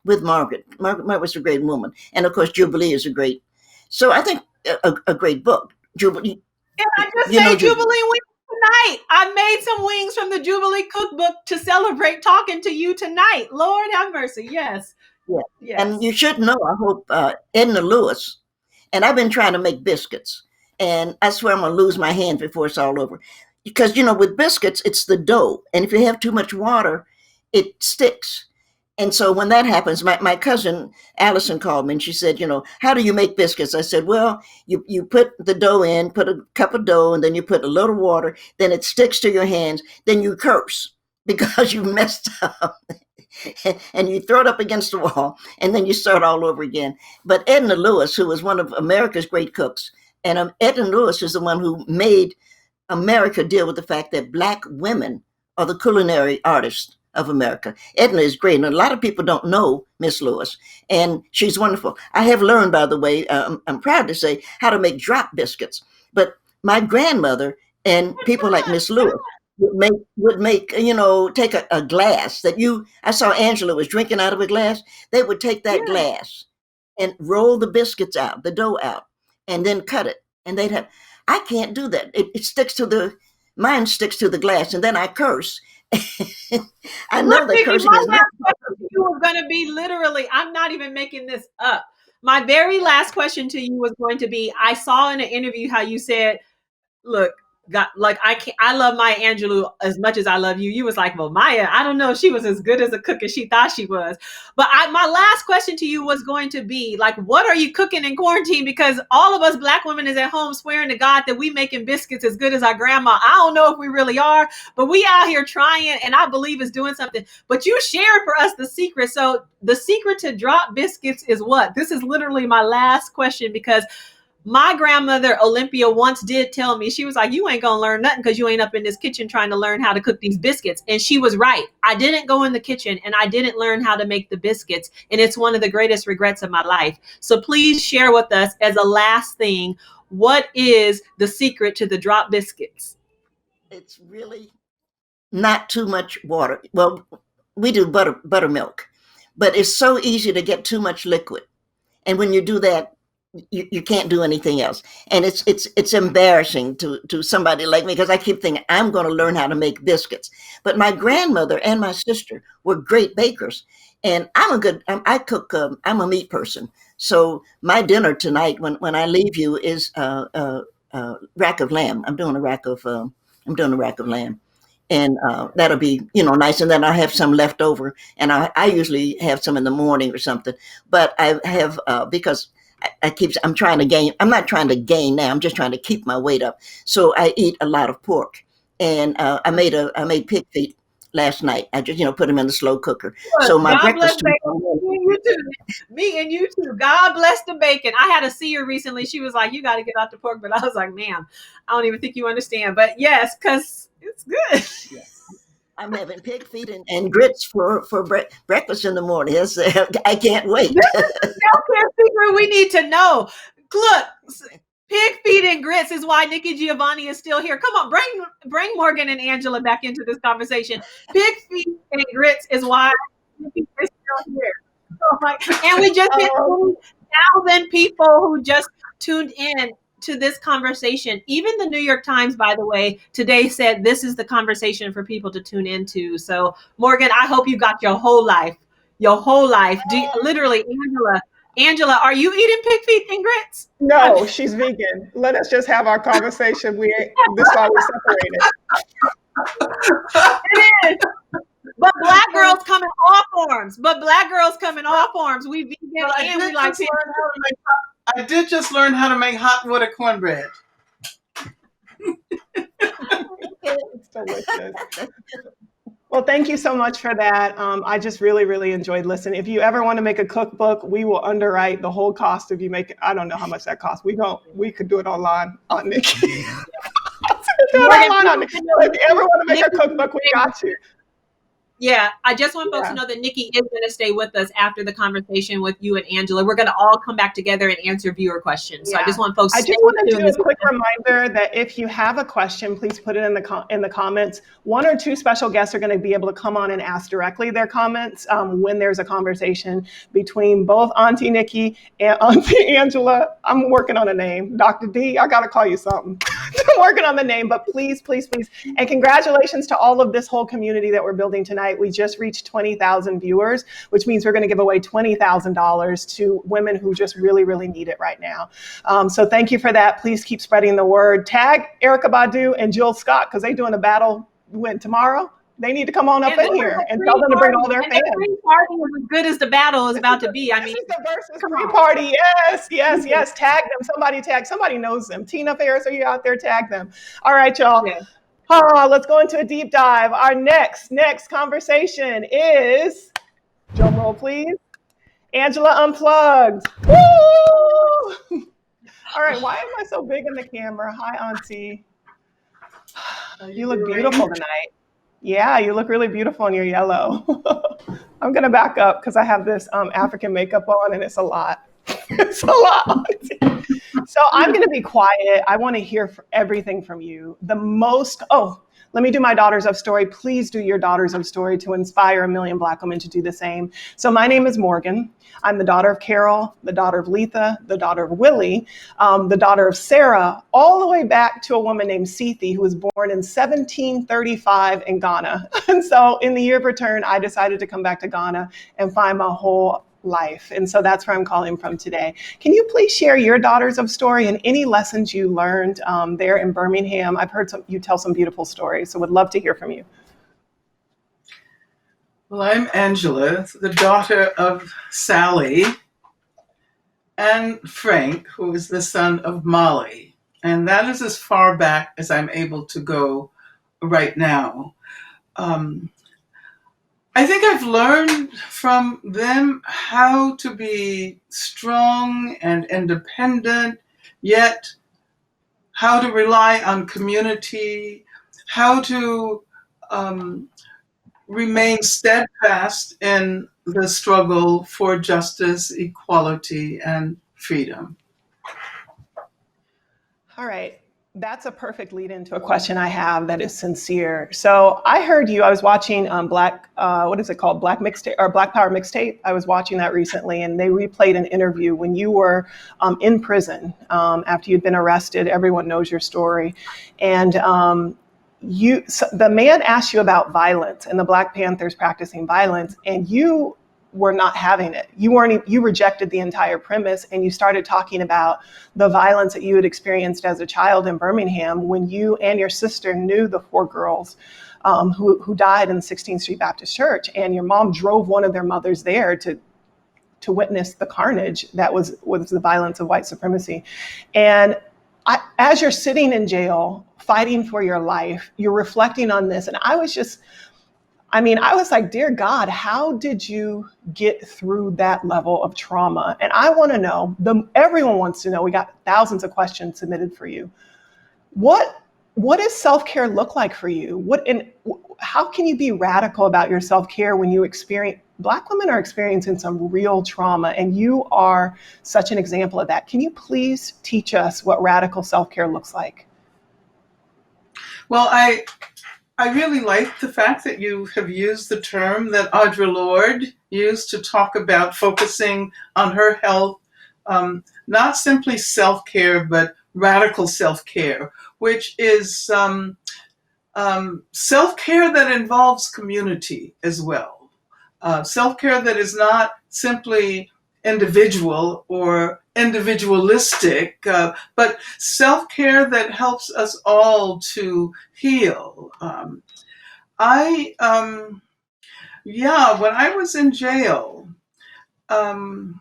with Margaret. Margaret was a great woman. And of course, Jubilee is a great, so I think a great book. Jubilee. And I just say Jubilee wings tonight. I made some wings from the Jubilee cookbook to celebrate talking to you tonight. Lord have mercy. Yes. Yeah. Yes. And you should know, I hope, Edna Lewis, and I've been trying to make biscuits. And I swear I'm going to lose my hand before it's all over. Because, with biscuits, it's the dough. And if you have too much water, it sticks. And so when that happens, my cousin Allison called me and she said, how do you make biscuits? I said, well, you put the dough in, put a cup of dough, and then you put a little water, then it sticks to your hands, then you curse because you messed up. And you throw it up against the wall, and then you start all over again. But Edna Lewis, who was one of America's great cooks, and Edna Lewis is the one who made America deal with the fact that Black women are the culinary artists of America. Edna is great, and a lot of people don't know Miss Lewis, and she's wonderful. I have learned, by the way, I'm proud to say, how to make drop biscuits. But my grandmother and people like Miss Lewis would make take a glass that I saw Angela was drinking out of a glass. They would take that glass and roll the biscuits out, the dough out, and then cut it. And I can't do that. It sticks to mine sticks to the glass, and then I curse. I know that cursing is not. You were going to be literally, I'm not even making this up. My very last question to you was going to be, I saw in an interview how you said, look, I love Maya Angelou as much as I love you. You was like, well, Maya, I don't know if she was as good as a cook as she thought she was. But my last question to you was going to be, like, what are you cooking in quarantine? Because all of us Black women is at home swearing to God that we making biscuits as good as our grandma. I don't know if we really are, but we out here trying, and I believe it's doing something. But you shared for us the secret. So the secret to drop biscuits is what? This is literally my last question, because my grandmother, Olympia, once did tell me, she was like, you ain't going to learn nothing because you ain't up in this kitchen trying to learn how to cook these biscuits. And she was right. I didn't go in the kitchen and I didn't learn how to make the biscuits. And it's one of the greatest regrets of my life. So please share with us, as a last thing, what is the secret to the drop biscuits? It's really not too much water. Well, we do buttermilk, but it's so easy to get too much liquid. And when you do that, you can't do anything else. And it's embarrassing to somebody like me, because I keep thinking I'm going to learn how to make biscuits. But my grandmother and my sister were great bakers. And I cook, I'm a meat person. So my dinner tonight, when I leave you, is rack of lamb. I'm doing a rack of lamb. And that'll be, nice. And then I have some left over. And I usually have some in the morning or something. But I have, because I'm trying to gain. I'm not trying to gain now. I'm just trying to keep my weight up. So I eat a lot of pork, and I made pig feet last night. I just put them in the slow cooker. Look, so my God breakfast. Me and you too. God bless the bacon. I had a seer recently. She was like, "You got to get out the pork," but I was like, "Ma'am, I don't even think you understand." But yes, because it's good. Yes. I'm having pig feet and grits for breakfast in the morning. I can't wait. This is the self-care secret we need to know. Look, pig feet and grits is why Nikki Giovanni is still here. Come on, bring Morgan and Angela back into this conversation. Pig feet and grits is why Nikki is still here. Oh, and we just hit 20,000 people who just tuned in to this conversation. Even the New York Times, by the way, today said this is the conversation for people to tune into. So Morgan, I hope you got your whole life. Literally, Angela, are you eating pig feet and grits? No, she's vegan. Let us just have our conversation. This is why we're separated. It is. But Black girls come in all forms. We vegan and we like pig. I did just learn how to make hot water cornbread. It's delicious. Well, thank you so much for that. I just really, really enjoyed listening. If you ever want to make a cookbook, we will underwrite the whole cost if you make it. I don't know how much that costs. We could do it online on Nikki. If you ever want to make a cookbook, we got you. Yeah, I just want folks to know that Nikki is going to stay with us after the conversation with you and Angela. We're going to all come back together and answer viewer questions. So I just want folks to want to do a quick reminder that if you have a question, please put it in the comments. One or two special guests are going to be able to come on and ask directly their comments when there's a conversation between both Auntie Nikki and Auntie Angela. I'm working on a name. Dr. D, I got to call you something. I'm working on the name, but please, please, please. And congratulations to all of this whole community that we're building tonight. tonight. We just reached 20,000 viewers, which means we're going to give away $20,000 to women who just really, really need it right now. So thank you for that. Please keep spreading the word. Tag Erykah Badu and Jill Scott, because they're doing a battle tomorrow. They need to come on up in here and tell them to bring all their fans. The pre-party is as good as the battle is about to be. I mean, this is the versus pre-party. Yes. Tag them. Somebody knows them. Tina Ferris, are you out there? Tag them. All right, y'all. Yeah. Let's go into a deep dive. Our next conversation is, drum roll, please, Angela Unplugged. Woo! All right, why am I so big in the camera? Hi, Auntie. You look beautiful tonight. Yeah, you look really beautiful in your yellow. I'm going to back up because I have this African makeup on and it's a lot. It's a lot. So I'm going to be quiet. I want to hear everything from you. Let me do my Daughters of Story. Please do your Daughters of Story to inspire a million Black women to do the same. So my name is Morgan. I'm the daughter of Carol, the daughter of Letha, the daughter of Willie, the daughter of Sarah, all the way back to a woman named Sethi, who was born in 1735 in Ghana. And so in the year of return, I decided to come back to Ghana and find my whole life. And so that's where I'm calling from today. Can you please share your Daughters of Story and any lessons you learned there in Birmingham? I've heard you tell some beautiful stories, so would love to hear from you. Well, I'm Angela, the daughter of Sally and Frank, who is the son of Molly. And that is as far back as I'm able to go right now. I think I've learned from them how to be strong and independent, yet how to rely on community, how to remain steadfast in the struggle for justice, equality, and freedom. All right. That's a perfect lead into a question I have that is sincere. So I heard you, I was watching Black Power Mixtape. I was watching that recently, and they replayed an interview when you were in prison after you'd been arrested. Everyone knows your story. And the man asked you about violence and the Black Panthers practicing violence, and you were not having it. You rejected the entire premise, and you started talking about the violence that you had experienced as a child in Birmingham when you and your sister knew the 4 girls who died in the 16th Street Baptist Church, and your mom drove one of their mothers there to witness the carnage that was the violence of white supremacy. And as you're sitting in jail fighting for your life, you're reflecting on this, and I was like, dear God, how did you get through that level of trauma? And I want to know, everyone wants to know, we got thousands of questions submitted for you. What does self-care look like for you? How can you be radical about your self-care when Black women are experiencing some real trauma, and you are such an example of that. Can you please teach us what radical self-care looks like? Well, I really like the fact that you have used the term that Audre Lorde used to talk about focusing on her health, not simply self-care, but radical self-care, which is self-care that involves community as well. Self-care that is not simply individual or individualistic, but self-care that helps us all to heal. When I was in jail, well,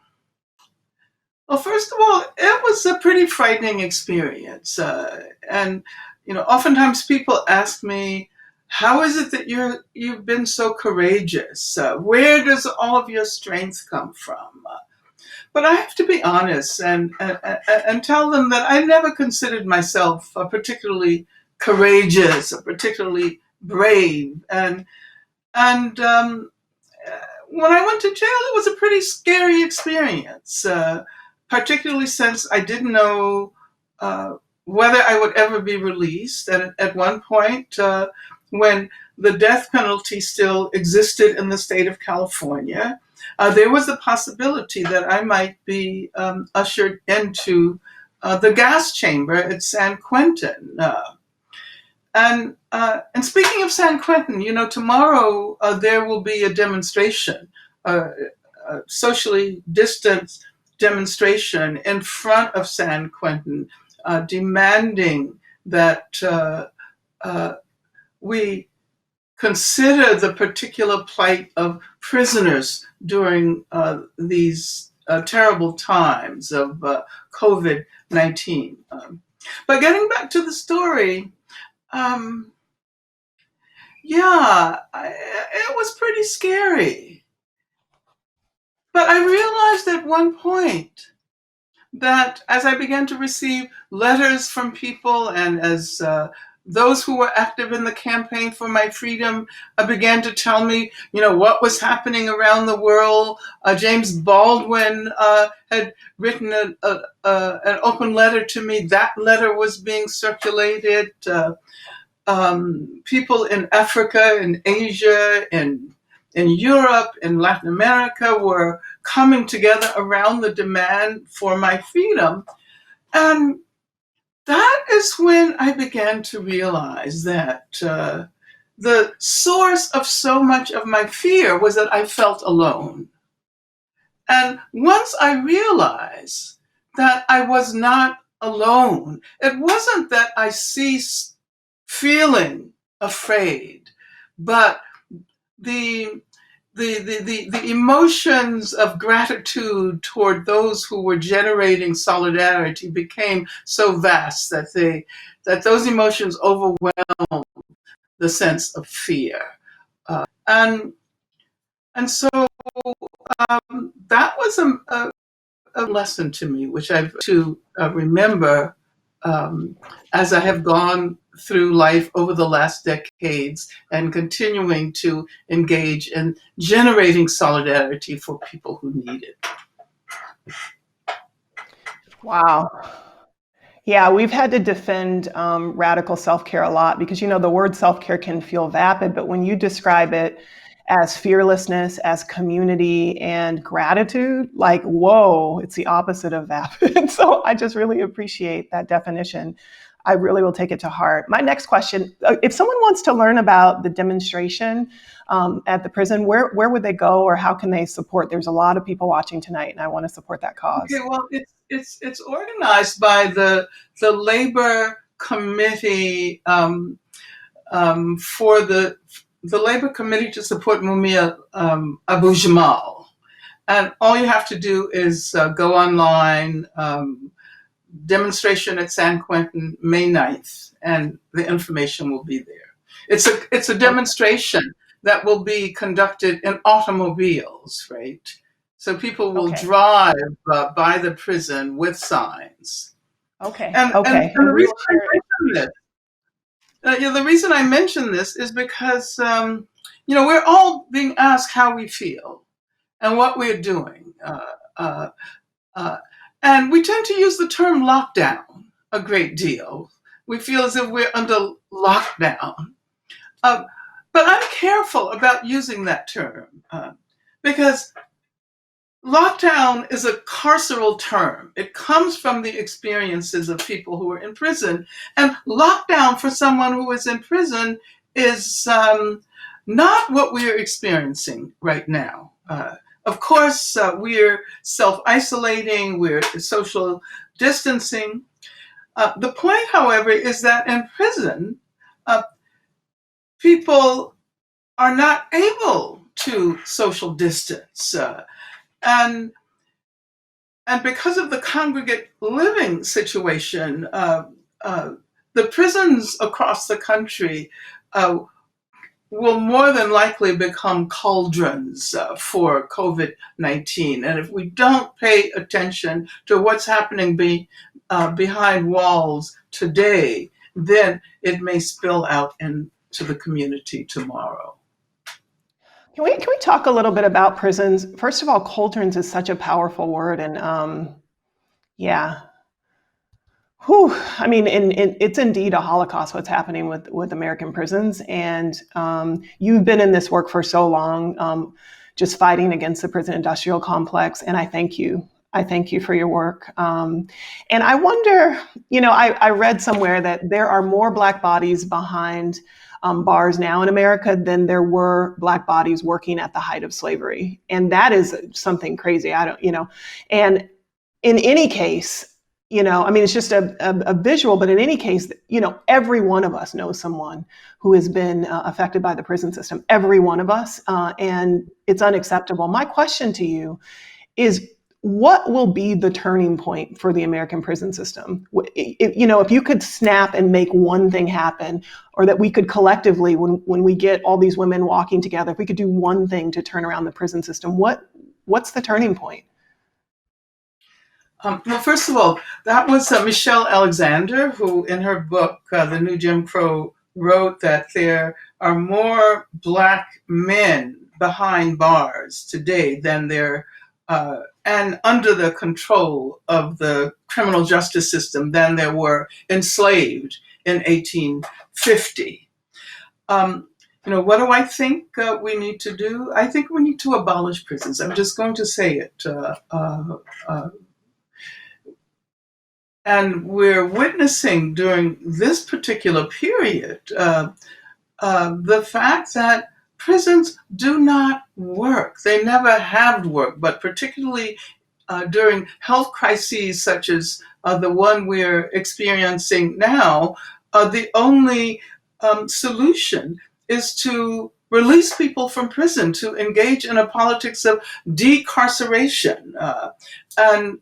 first of all, it was a pretty frightening experience. And oftentimes people ask me, how is it that you've been so courageous? Where does all of your strength come from? But I have to be honest and tell them that I never considered myself particularly courageous or particularly brave. And when I went to jail, it was a pretty scary experience, particularly since I didn't know whether I would ever be released. And at one point, when the death penalty still existed in the state of California, there was the possibility that I might be ushered into the gas chamber at San Quentin. And speaking of San Quentin, tomorrow there will be a demonstration, a socially distanced demonstration in front of San Quentin, demanding that we consider the particular plight of prisoners during these terrible times of COVID-19. But getting back to the story, it was pretty scary. But I realized at one point that as I began to receive letters from people and as those who were active in the campaign for my freedom began to tell me, what was happening around the world. James Baldwin had written an open letter to me. That letter was being circulated. People in Africa, in Asia, in Europe, in Latin America were coming together around the demand for my freedom. And that is when I began to realize that the source of so much of my fear was that I felt alone. And once I realized that I was not alone, it wasn't that I ceased feeling afraid, but the emotions of gratitude toward those who were generating solidarity became so vast that those emotions overwhelmed the sense of fear, and so that was a lesson to me, which I've to remember as I have gone through life over the last decades and continuing to engage in generating solidarity for people who need it. Wow. Yeah, we've had to defend radical self-care a lot because, the word self-care can feel vapid, but when you describe it as fearlessness, as community and gratitude, like, whoa, it's the opposite of vapid. So I just really appreciate that definition. I really will take it to heart. My next question, if someone wants to learn about the demonstration at the prison, where would they go or how can they support? There's a lot of people watching tonight and I want to support that cause. Okay, well, it's organized by the Labor Committee for the Labor Committee to support Mumia Abu Jamal. And all you have to do is go online, demonstration at San Quentin, May 9th, and the information will be there. It's a demonstration that will be conducted in automobiles, right? So people will drive by the prison with signs. Okay. And the reason I mention this, the reason I mention this is because we're all being asked how we feel and what we're doing. And we tend to use the term lockdown a great deal. We feel as if we're under lockdown. But I'm careful about using that term because lockdown is a carceral term. It comes from the experiences of people who are in prison. And lockdown for someone who is in prison is not what we are experiencing right now. Of course, we're self-isolating, we're social distancing. The point, however, is that in prison, people are not able to social distance. And because of the congregate living situation, the prisons across the country will more than likely become cauldrons for COVID-19. And if we don't pay attention to what's happening behind walls today, then it may spill out into the community tomorrow. Can we talk a little bit about prisons? First of all, cauldrons is such a powerful word, and yeah. Whew. I mean, it's indeed a Holocaust what's happening with American prisons, and you've been in this work for so long, just fighting against the prison industrial complex, and I thank you. I thank you for your work. And I wonder, I read somewhere that there are more Black bodies behind bars now in America than there were Black bodies working at the height of slavery. And that is something crazy. And in any case, it's just a visual, but in any case, every one of us knows someone who has been affected by the prison system, every one of us, and it's unacceptable. My question to you is, what will be the turning point for the American prison system? If you could snap and make one thing happen, or that we could collectively, when we get all these women walking together, if we could do one thing to turn around the prison system, what's the turning point? Well, first of all, that was Michelle Alexander, who in her book, The New Jim Crow, wrote that there are more Black men behind bars today than there and under the control of the criminal justice system than there were enslaved in 1850. What do I think we need to do? I think we need to abolish prisons. I'm just going to say it. And we're witnessing during this particular period the fact that prisons do not work. They never have worked, but particularly during health crises such as the one we're experiencing now, the only solution is to release people from prison, to engage in a politics of decarceration. And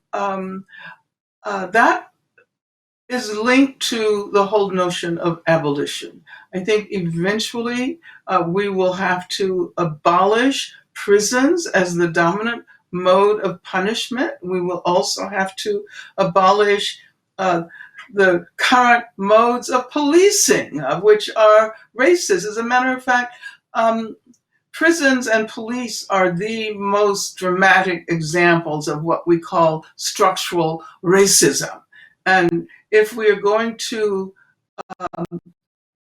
that is linked to the whole notion of abolition. I think eventually we will have to abolish prisons as the dominant mode of punishment. We will also have to abolish the current modes of policing, which are racist. As a matter of fact, prisons and police are the most dramatic examples of what we call structural racism. And if we are going to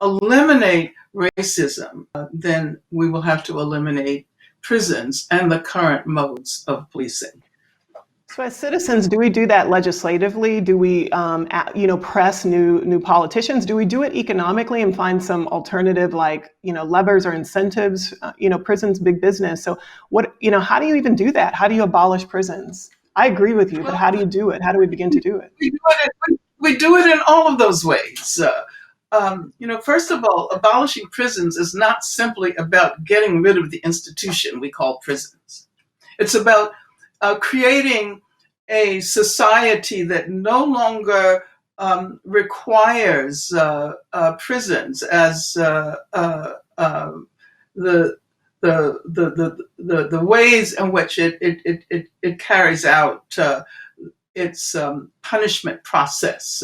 eliminate racism, then we will have to eliminate prisons and the current modes of policing. So as citizens, do we do that legislatively? Do we, press new politicians? Do we do it economically and find some alternative, levers or incentives? Prisons, big business. So how do you even do that? How do you abolish prisons? I agree with you, but how do you do it? How do we begin to do it? We do it in all of those ways. First of all, abolishing prisons is not simply about getting rid of the institution we call prisons. It's about creating a society that no longer requires prisons as the ways in which it carries out its punishment process.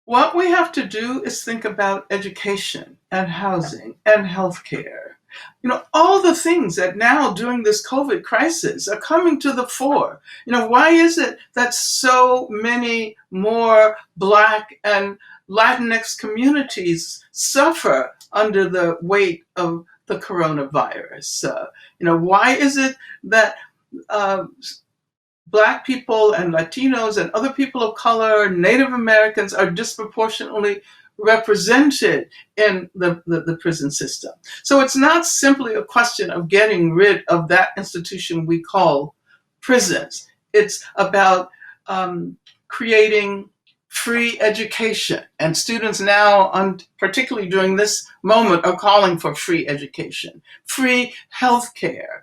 What we have to do is think about education and housing and healthcare. All the things that now during this COVID crisis are coming to the fore. Why is it that so many more Black and Latinx communities suffer under the weight of the coronavirus? Why is it that Black people and Latinos and other people of color, Native Americans, are disproportionately represented in the prison system? So it's not simply a question of getting rid of that institution we call prisons. It's about creating free education. And students now, particularly during this moment, are calling for free education, free healthcare.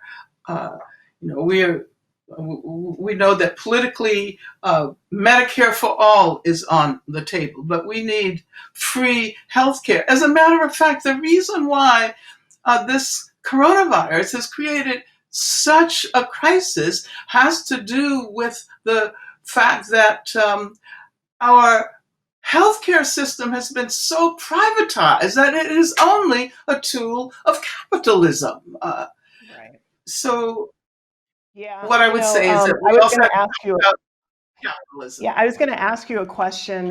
We know that politically Medicare for all is on the table, but we need free healthcare. As a matter of fact, the reason why this coronavirus has created such a crisis has to do with the fact that our healthcare system has been so privatized that it is only a tool of capitalism. Right. So yeah, what I would say is that I was going to ask you capitalism. Yeah, I was going to ask you a question.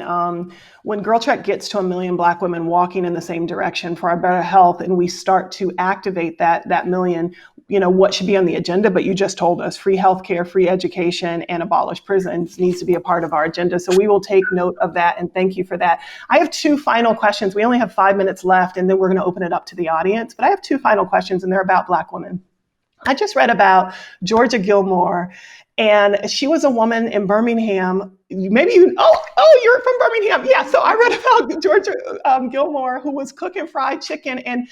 When GirlTrek gets to 1 million Black women walking in the same direction for our better health, and we start to activate that million, what should be on the agenda, but you just told us free healthcare, free education, and abolish prisons needs to be a part of our agenda. So we will take note of that, and thank you for that. I have two final questions. We only have 5 minutes left, and then we're going to open it up to the audience. But I have two final questions, and they're about Black women. I just read about Georgia Gilmore, and she was a woman in Birmingham. Maybe you're from Birmingham. Yeah. So I read about Georgia Gilmore, who was cooking fried chicken and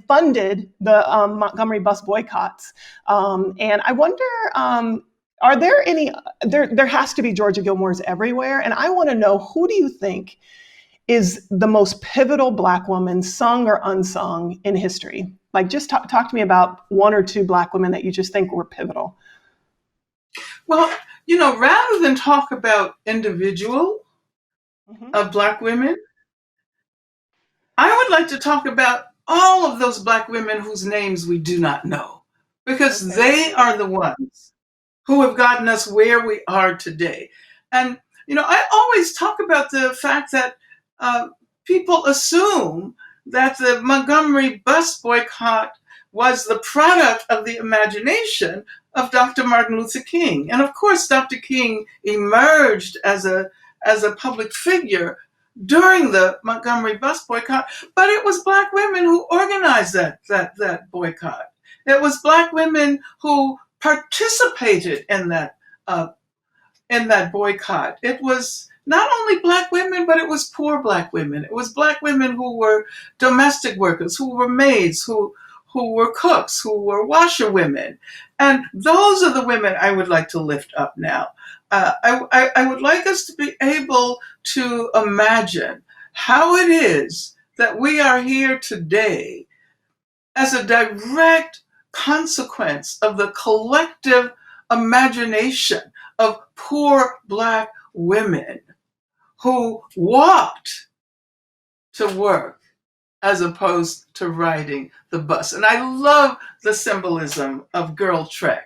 funded the Montgomery bus boycotts. And I wonder, are there any? There has to be Georgia Gilmores everywhere, and I want to know, who do you think is the most pivotal Black woman, sung or unsung, in history? Like, just talk to me about one or two Black women that you just think were pivotal. Well, rather than talk about individual of Black women, I would like to talk about all of those Black women whose names we do not know, because they are the ones who have gotten us where we are today. And, I always talk about the fact that people assume that the Montgomery bus boycott was the product of the imagination of Dr. Martin Luther King. And of course, Dr. King emerged as a public figure during the Montgomery bus boycott, but it was Black women who organized that boycott. It was Black women who participated in that boycott. It was not only Black women, but it was poor Black women. It was Black women who were domestic workers, who were maids, who were cooks, who were washerwomen. And those are the women I would like to lift up now. I would like us to be able to imagine how it is that we are here today as a direct consequence of the collective imagination of poor Black women who walked to work as opposed to riding the bus. And I love the symbolism of GirlTrek.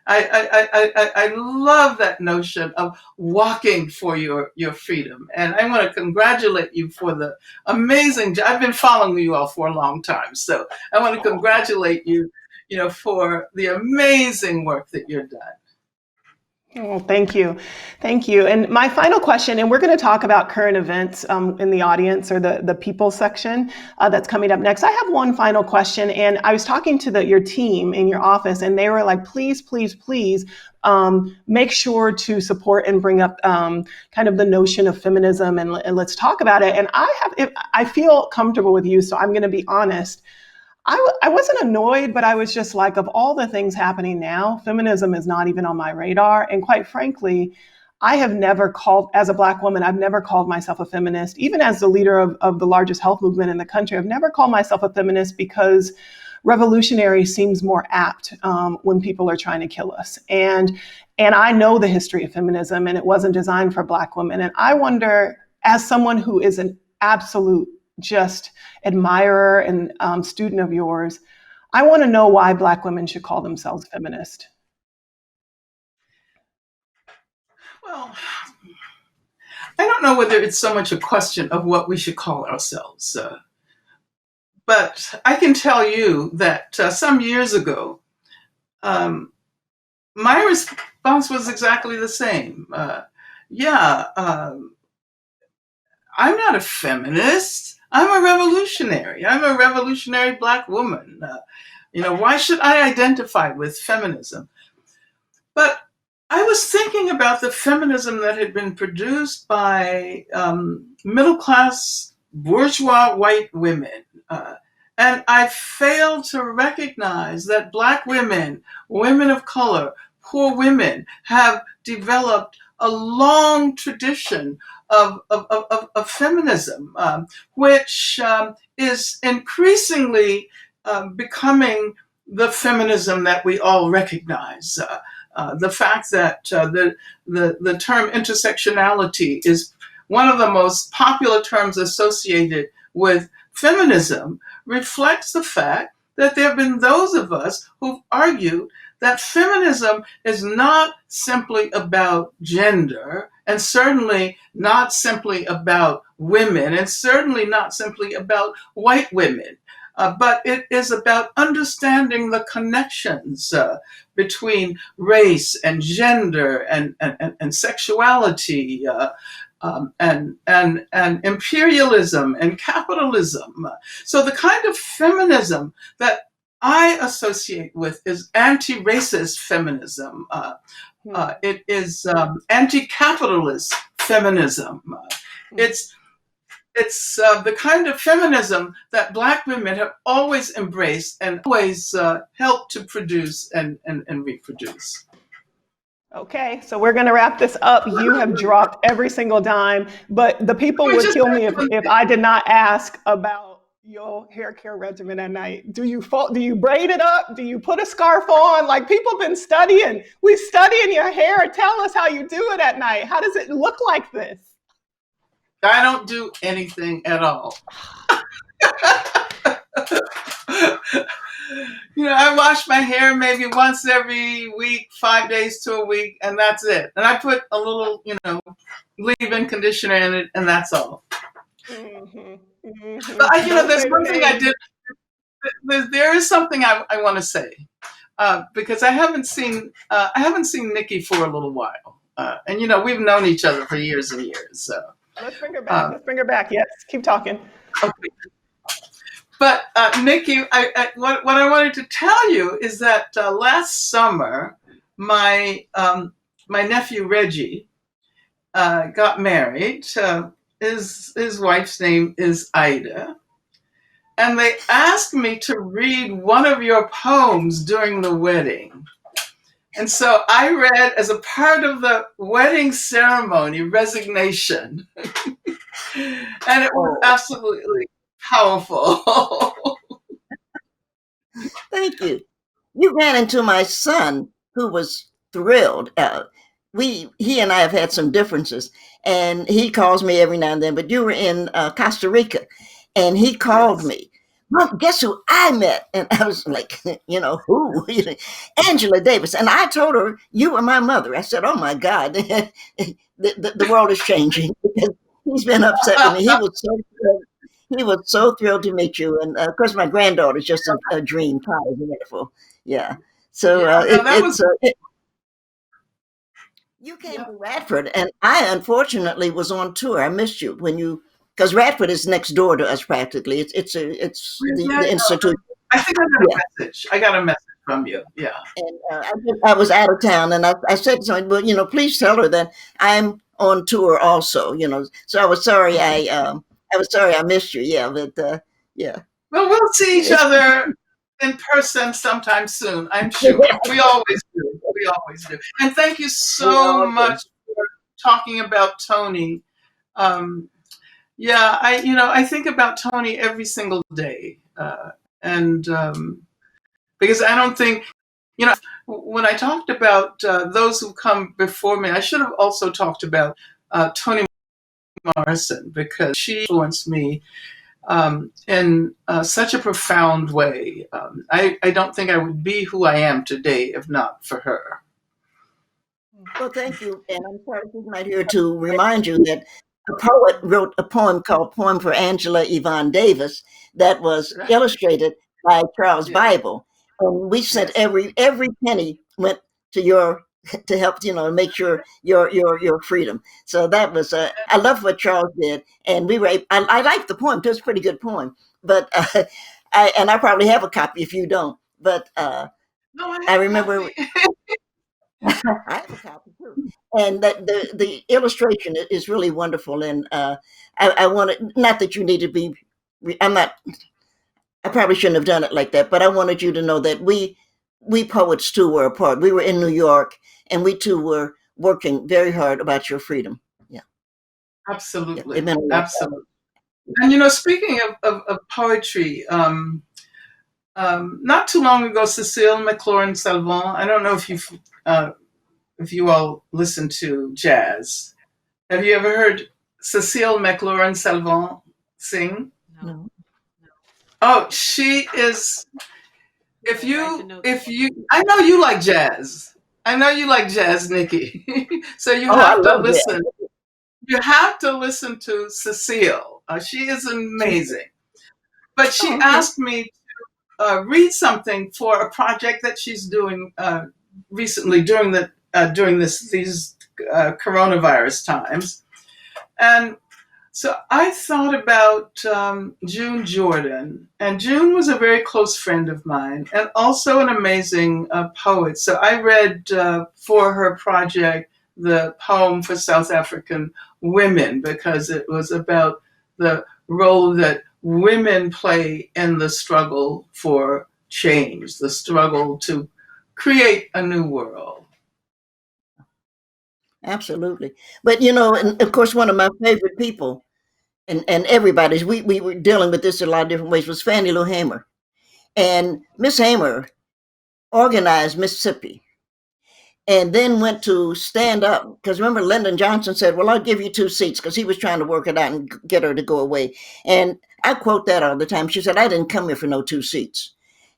I love that notion of walking for your freedom. And I want to congratulate you for the amazing job. I've been following you all for a long time. So I want to congratulate you, for the amazing work that you've done. Oh, thank you. Thank you. And my final question, and we're going to talk about current events in the audience, or the people section that's coming up next. I have one final question, and I was talking to your team in your office, and they were like, please, please, please make sure to support and bring up kind of the notion of feminism, and let's talk about it. And I feel comfortable with you, so I'm going to be honest. I wasn't annoyed, but I was just like, of all the things happening now, feminism is not even on my radar. And quite frankly, I have never as a Black woman, I've never called myself a feminist. Even as the leader of the largest health movement in the country, I've never called myself a feminist, because revolutionary seems more apt when people are trying to kill us. And I know the history of feminism, and it wasn't designed for Black women. And I wonder, as someone who is an absolute just admirer and student of yours, I want to know why Black women should call themselves feminist. Well, I don't know whether it's so much a question of what we should call ourselves, but I can tell you that some years ago, my response was exactly the same. I'm not a feminist. I'm a revolutionary. I'm a revolutionary Black woman. Why should I identify with feminism? But I was thinking about the feminism that had been produced by middle-class bourgeois white women. And I failed to recognize that Black women, women of color, poor women have developed a long tradition of feminism, which is increasingly becoming the feminism that we all recognize. The fact that the term intersectionality is one of the most popular terms associated with feminism reflects the fact that there have been those of us who've argued that feminism is not simply about gender, and certainly not simply about women, and certainly not simply about white women. but it is about understanding the connections between race and gender and sexuality. And imperialism and capitalism. So the kind of feminism that I associate with is anti-racist feminism. It is anti-capitalist feminism. It's the kind of feminism that Black women have always embraced and always helped to produce and reproduce. Okay, so we're going to wrap this up. You have dropped every single dime, but the people would kill me if I did not ask about your hair care regimen at night. Do you braid it up? Do you put a scarf on? Like, people have been studying. We studying your hair. Tell us how you do it at night. How does it look like this? I don't do anything at all. I wash my hair maybe once every week, 5 days to a week, and that's it. And I put a little, leave-in conditioner in it, and that's all. Mm-hmm. But there's one thing I did. There is something I want to say because I haven't seen Nikki for a little while, and we've known each other for years and years. So let's bring her back. Let's bring her back. Yes, keep talking. Okay. But Nikki, what I wanted to tell you is that last summer, my nephew Reggie got married. His wife's name is Ida, and they asked me to read one of your poems during the wedding. And so I read, as a part of the wedding ceremony, Resignation, and it was absolutely powerful. Thank you. You ran into my son, who was thrilled. He and I have had some differences, and he calls me every now and then. But you were in Costa Rica, and he called me. Mom, guess who I met? And I was like, who? Angela Davis. And I told her you were my mother. I said, oh my God, the world is changing. He's been upset with me. He was so thrilled to meet you. And of course, my granddaughter's just a dream. Kind of wonderful. Yeah. So you came to Radford, and I unfortunately was on tour. I missed you because Radford is next door to us practically. It's the institute. I think I got a message. I got a message from you. Yeah. And I was out of town, and I said something. Well, please tell her that I'm on tour also. So I was sorry. I was sorry I missed you. Yeah, but yeah. Well, we'll see each other in person sometime soon, I'm sure. We always do. We always do. And thank you so much for talking about Tony. I think about Tony every single day. Because I don't think, when I talked about those who come before me, I should have also talked about Toni Morrison, because she influenced me in such a profound way. I don't think I would be who I am today if not for her. Well, thank you. And I'm sorry she's not here to remind you that a poet wrote a poem called Poem for Angela Yvonne Davis that was illustrated by Charles Bible. And we sent every penny went to help, make sure your freedom. So that was, I love what Charles did. And I liked the poem too. It's a pretty good poem, but I probably have a copy if you don't, but I remember I have a copy too. And that the illustration is really wonderful. And I wanted, not that you need to be, I probably shouldn't have done it like that, but I wanted you to know that we poets too were apart. We were in New York, and we too were working very hard about your freedom. Yeah, absolutely, absolutely. And speaking of poetry, not too long ago, Cecile McLaurin Salvant. I don't know if you all listen to jazz. Have you ever heard Cecile McLaurin Salvant sing? No. Oh, she is. If you, I know you like jazz. I know you like jazz, Nikki. So you have to listen. That. You have to listen to Cecile. She is amazing. but she asked me to read something for a project that she's doing recently during these coronavirus times. And so I thought about June Jordan, and June was a very close friend of mine and also an amazing poet. So I read for her project the poem for South African women because it was about the role that women play in the struggle for change, the struggle to create a new world. Absolutely. But, and of course, one of my favorite people, and everybody's, we were dealing with this in a lot of different ways, was Fannie Lou Hamer. And Miss Hamer organized Mississippi and then went to stand up, because remember Lyndon Johnson said, well, I'll give you 2 seats, because he was trying to work it out and get her to go away. And I quote that all the time. She said, I didn't come here for no 2 seats.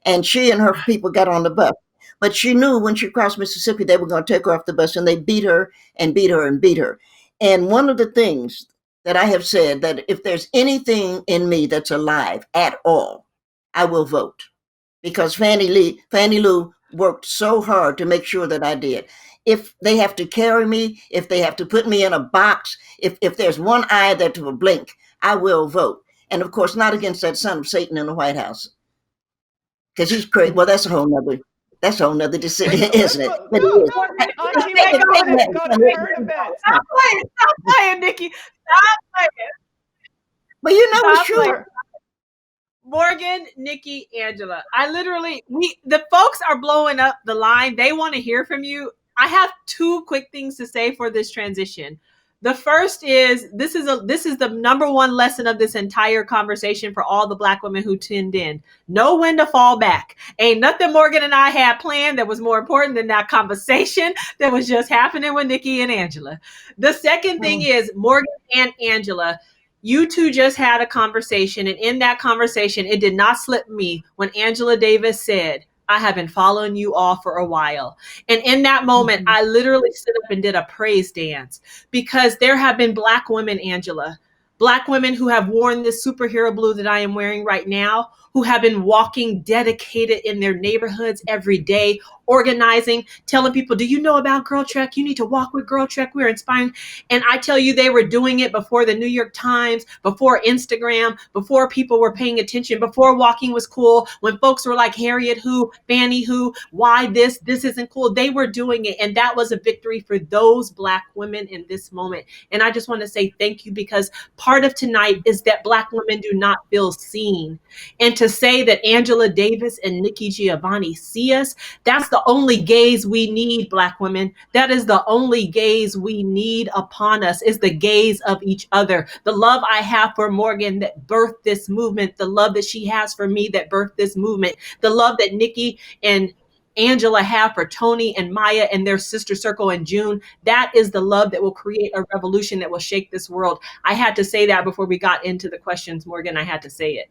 And she and her people got on the bus. But she knew when she crossed Mississippi, they were going to take her off the bus, and they beat her and beat her and beat her. And one of the things that I have said, that if there's anything in me that's alive at all, I will vote. Because Fannie Lou worked so hard to make sure that I did. If they have to carry me, if they have to put me in a box, if there's one eye that will blink, I will vote. And of course, not against that son of Satan in the White House. Because he's crazy. Well, that's a whole nother decision, isn't it? But Stop playing, Nikki. Stop playing. But it's true. Morgan, Nikki, Angela. The folks are blowing up the line. They want to hear from you. I have 2 quick things to say for this transition. The first is this is the number one lesson of this entire conversation for all the Black women who tuned in. Know when to fall back. Ain't nothing Morgan and I had planned that was more important than that conversation that was just happening with Nikki and Angela. The second thing is Morgan and Angela, you two just had a conversation, and in that conversation, it did not slip me when Angela Davis said, I have been following you all for a while. And in that moment, I literally stood up and did a praise dance, because there have been Black women, Angela, Black women who have worn this superhero blue that I am wearing right now, who have been walking dedicated in their neighborhoods every day, organizing, telling people, do you know about GirlTrek? You need to walk with GirlTrek. We're inspiring. And I tell you, they were doing it before the New York Times, before Instagram, before people were paying attention, before walking was cool, when folks were like, Harriet who, Fannie who, why this isn't cool. They were doing it. And that was a victory for those Black women in this moment. And I just want to say thank you, because part of tonight is that Black women do not feel seen. And to say that Angela Davis and Nikki Giovanni see us, that's the only gaze we need, Black women. That is the only gaze we need upon us, is the gaze of each other. The love I have for Morgan that birthed this movement, the love that she has for me that birthed this movement, the love that Nikki and Angela have for Tony and Maya and their sister circle in June. That is the love that will create a revolution that will shake this world. I had to say that before we got into the questions, Morgan. I had to say it.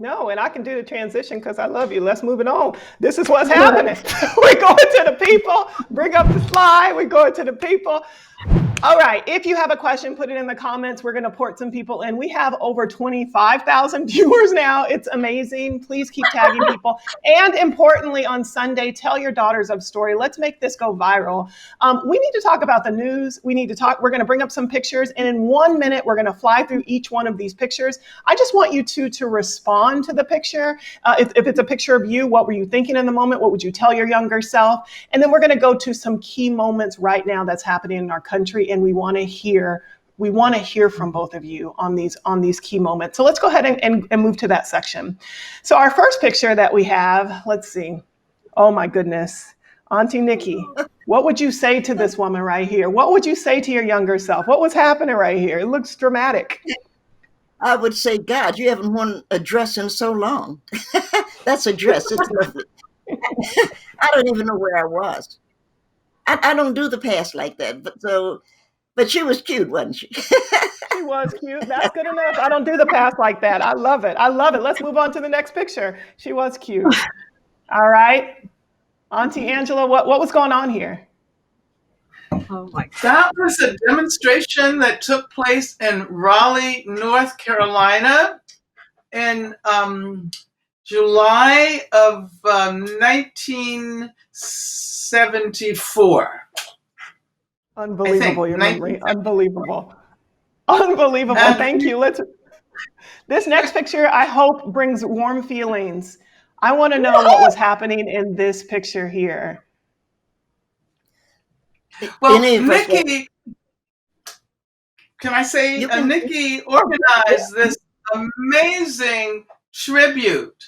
No, and I can do the transition because I love you. Let's move it on. This is what's happening. We're going to the people. Bring up the slide. We're going to the people. All right. If you have a question, put it in the comments. We're going to port some people in. We have over 25,000 viewers now. It's amazing. Please keep tagging people. And importantly, on Sunday, tell your daughters of story. Let's make this go viral. We need to talk about the news. We're going to bring up some pictures. And in 1 minute, we're going to fly through each one of these pictures. I just want you to respond to the picture. If it's a picture of you, what were you thinking in the moment? What would you tell your younger self? And then we're going to go to some key moments right now that's happening in our country. And we want to hear from both of you on these key moments. So let's go ahead and move to that section. So our first picture that we have, let's see. Oh my goodness. Auntie Nikki, what would you say to this woman right here? What would you say to your younger self? What was happening right here? It looks dramatic. I would say, God, you haven't worn a dress in so long. That's a dress. It's lovely. I don't even know where I was. I don't do the past like that. But she was cute, wasn't she? She was cute. That's good enough. I don't do the past like that. I love it. Let's move on to the next picture. She was cute. All right. Auntie Angela, what was going on here? Oh my God. That was a demonstration that took place in Raleigh, North Carolina. in July of 1974. Unbelievable, your memory. Unbelievable. Unbelievable. Thank you. This next picture, I hope, brings warm feelings. I want to know what was happening in this picture here. Well, Nikki, can I say, Nikki organized this amazing tribute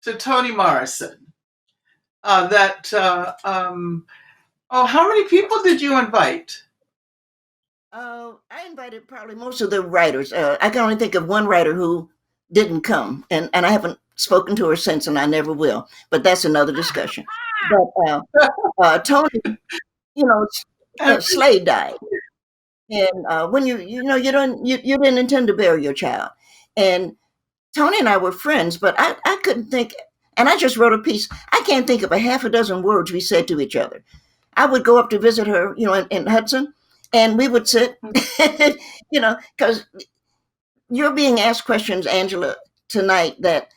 to Toni Morrison. How many people did you invite? I invited probably most of the writers. I can only think of one writer who didn't come, and I haven't spoken to her since, and I never will. But that's another discussion. But Toni, Slade died, and when you didn't intend to bury your child, and Toni and I were friends, but I couldn't think, and I just wrote a piece. I can't think of a half a dozen words we said to each other. I would go up to visit her, in Hudson, and we would sit, because you're being asked questions, Angela, tonight that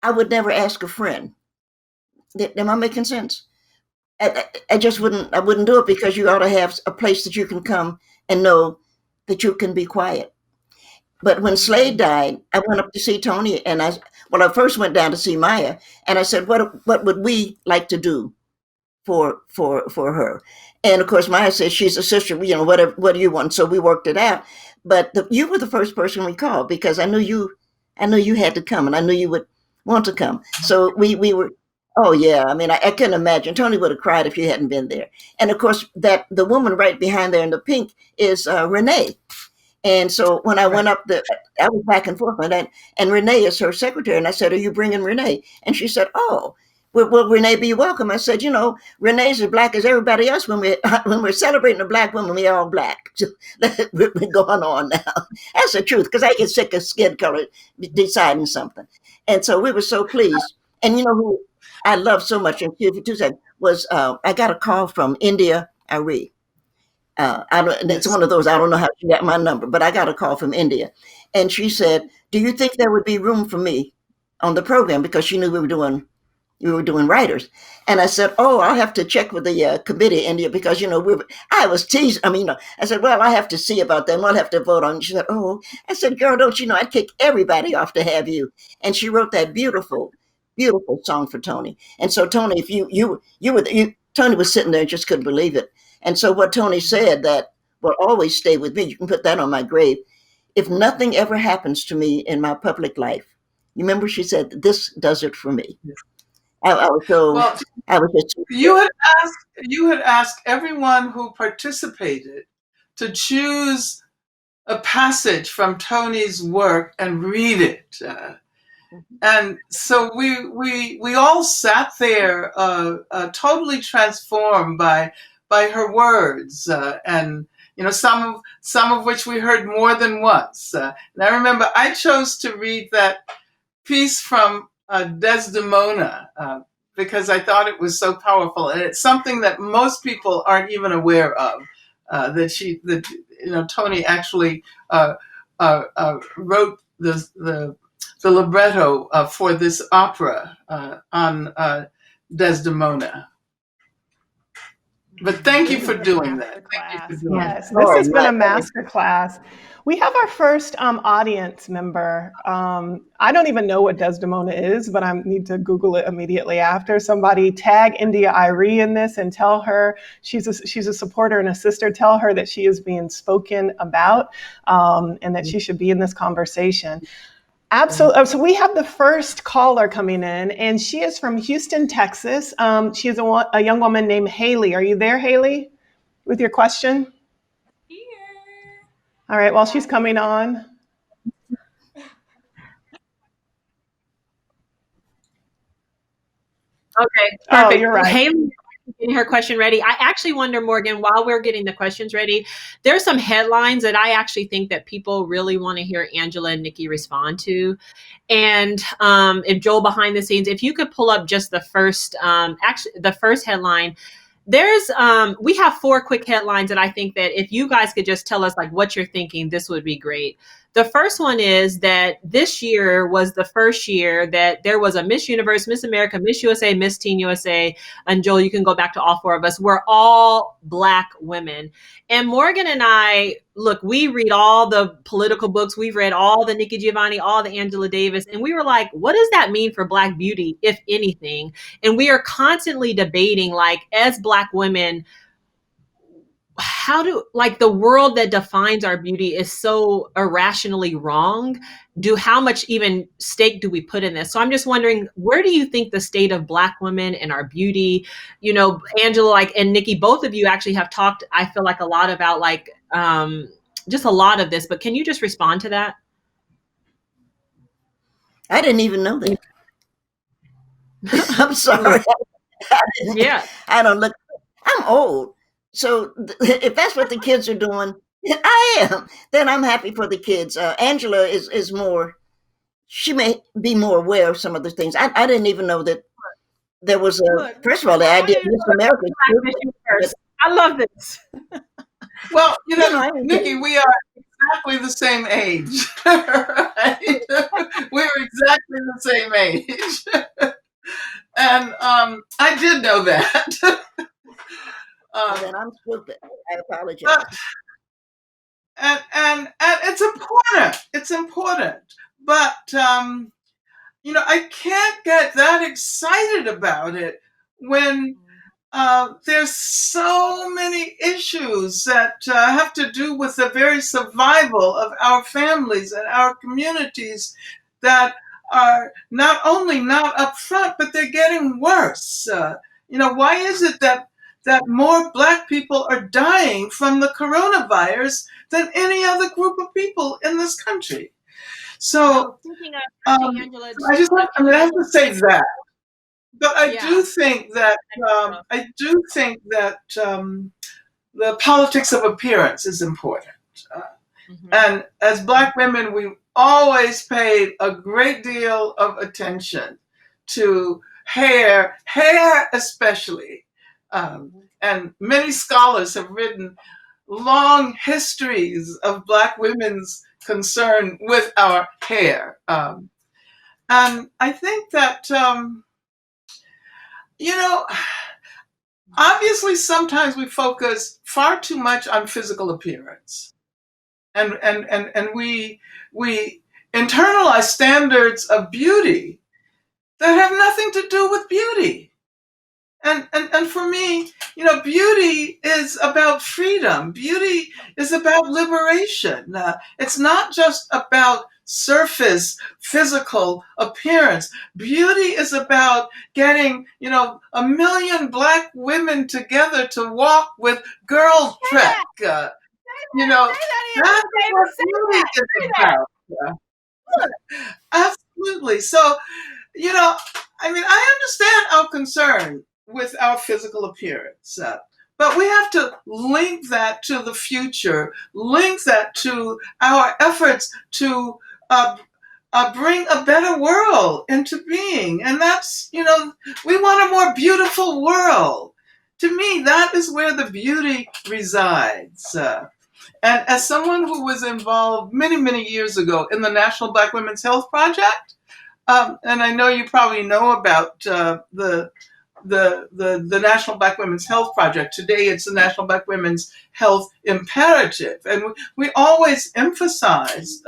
I would never ask a friend. Am I making sense? I just wouldn't do it, because you ought to have a place that you can come and know that you can be quiet. But when Slade died, I went up to see Toni, and I first went down to see Maya, and I said, what would we like to do for her? And of course, Maya said, she's a sister, what do you want? So we worked it out. But you were the first person we called, because I knew you had to come, and I knew you would want to come. So we were, oh yeah, I mean, I couldn't imagine. Toni would have cried if you hadn't been there. And of course, the woman right behind there in the pink is Renee. And so when I went up I was back and forth on that, and Renee is her secretary. And I said, are you bringing Renee? And she said, oh, will Renee be welcome? I said, Renee's as black as everybody else. When we're celebrating a black woman, we're all black. So we're going on now. That's the truth, because I get sick of skin color deciding something. And so we were so pleased. And who I love so much, and was I got a call from India Ari. It's one of those, I don't know how she got my number, but I got a call from India. And she said, do you think there would be room for me on the program? Because she knew we were doing writers. And I said, oh, I'll have to check with the committee, India, because, I was teased. I said, well, I have to see about that. We'll have to vote on it. She said, oh, I said, girl, don't you know, I'd kick everybody off to have you. And she wrote that beautiful, beautiful song for Toni. And so Toni, if Toni was sitting there and just couldn't believe it. And so what Toni said that will always stay with me, you can put that on my grave. If nothing ever happens to me in my public life, you remember she said, this does it for me. You had asked everyone who participated to choose a passage from Toni's work and read it. And so we all sat there totally transformed by her words, and some of which we heard more than once. And I remember I chose to read that piece from Desdemona because I thought it was so powerful, and it's something that most people aren't even aware of. That Toni actually wrote the libretto for this opera on Desdemona. But thank you for doing that. Yes, this has been a master class. We have our first audience member. I don't even know what Desdemona is, but I need to Google it immediately after. Somebody tag India Irie in this and tell her she's a supporter and a sister. Tell her that she is being spoken about and that she should be in this conversation. Absolutely. So we have the first caller coming in, and she is from Houston, Texas. She is a young woman named Haley. Are you there, Haley, with your question? Here. All right, while she's coming on. Okay, perfect. Oh, you're right. Haley, getting her question ready. I actually wonder, Morgan, while we're getting the questions ready, there's some headlines that I actually think that people really want to hear Angela and Nikki respond to. And if Joel behind the scenes, if you could pull up just the first, the first headline, There's we have 4 quick headlines that I think that if you guys could just tell us like what you're thinking, this would be great. The first one is that this year was the first year that there was a Miss Universe, Miss America, Miss USA, Miss Teen USA, and Joel, you can go back to all 4 of us. We're all Black women. And Morgan and I, look, we read all the political books. We've read all the Nikki Giovanni, all the Angela Davis. And we were like, what does that mean for Black beauty, if anything? And we are constantly debating, like, as Black women, how do, like, the world that defines our beauty is so irrationally wrong. How much even stake do we put in this? So I'm just wondering, where do you think the state of Black women and our beauty, Angela, like, and Nikki, both of you actually have talked, I feel like, a lot about like, just a lot of this, but can you just respond to that? I didn't even know that. I'm sorry. Yeah. I don't look, I'm old. So if that's what the kids are doing, I am, then I'm happy for the kids. Angela is more, she may be more aware of some of the things. I didn't even know that there was first of all, the idea of Miss America. I love this. Well, Nikki, we are exactly the same age. Right? We're exactly the same age. And I did know that. Then I'm stupid. I apologize. And it's important. It's important. But I can't get that excited about it when there's so many issues that have to do with the very survival of our families and our communities that are not only not up front, but they're getting worse. Why is it that more Black people are dying from the coronavirus than any other group of people in this country? So I have to say that. But I do think that the politics of appearance is important. And as Black women, we've always paid a great deal of attention to hair especially. And many scholars have written long histories of Black women's concern with our hair. And I think that, obviously sometimes we focus far too much on physical appearance. And we internalize standards of beauty that have nothing to do with beauty. And for me, beauty is about freedom. Beauty is about liberation. It's not just about surface physical appearance. Beauty is about getting, 1 million Black women together to walk with GirlTrek. That's what beauty is about. Absolutely. So, I understand our concern with our physical appearance, but we have to link that to the future, link that to our efforts to bring a better world into being. And that's, we want a more beautiful world. To me, that is where the beauty resides. And as someone who was involved many, many years ago in the National Black Women's Health Project, and I know you probably know about the National Black Women's Health Project. Today, it's the National Black Women's Health Imperative. And we always emphasized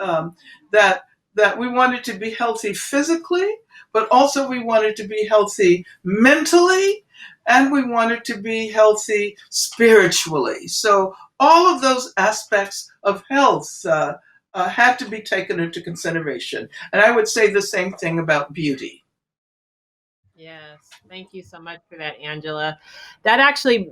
that we wanted to be healthy physically, but also we wanted to be healthy mentally, and we wanted to be healthy spiritually. So all of those aspects of health had to be taken into consideration. And I would say the same thing about beauty. Yes. Thank you so much for that, Angela. That actually,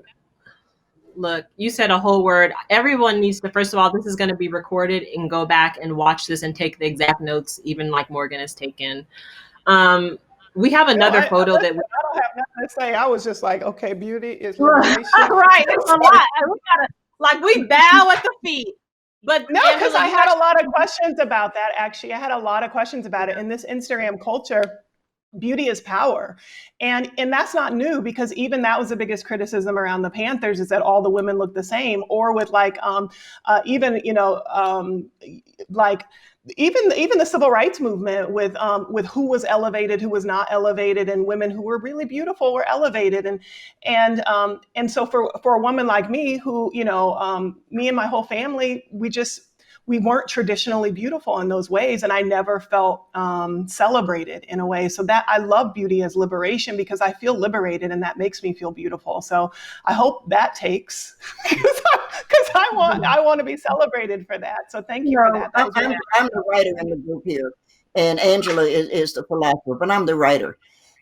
look, you said a whole word. Everyone needs to, first of all, this is going to be recorded, and go back and watch this and take the exact notes, even like Morgan has taken. We have another photo that I don't have nothing to say. I was just like, okay, beauty is liberation. Right. It's a lot. We bow at the feet. But no, because I had a lot of questions about that, actually. I had a lot of questions about it in this Instagram culture. beauty is power. And that's not new, because even that was the biggest criticism around the Panthers, is that all the women look the same, or with like even like even the civil rights movement with who was elevated, who was not elevated, and women who were really beautiful were elevated. And so for a woman like me, who, me and my whole family, we weren't traditionally beautiful in those ways, and I never felt celebrated in a way. So that I love beauty as liberation, because I feel liberated, and that makes me feel beautiful. So I hope that takes, because I want to be celebrated for that. So thank you for that. I'm the writer in the group here, and Angela is the philosopher, but I'm the writer.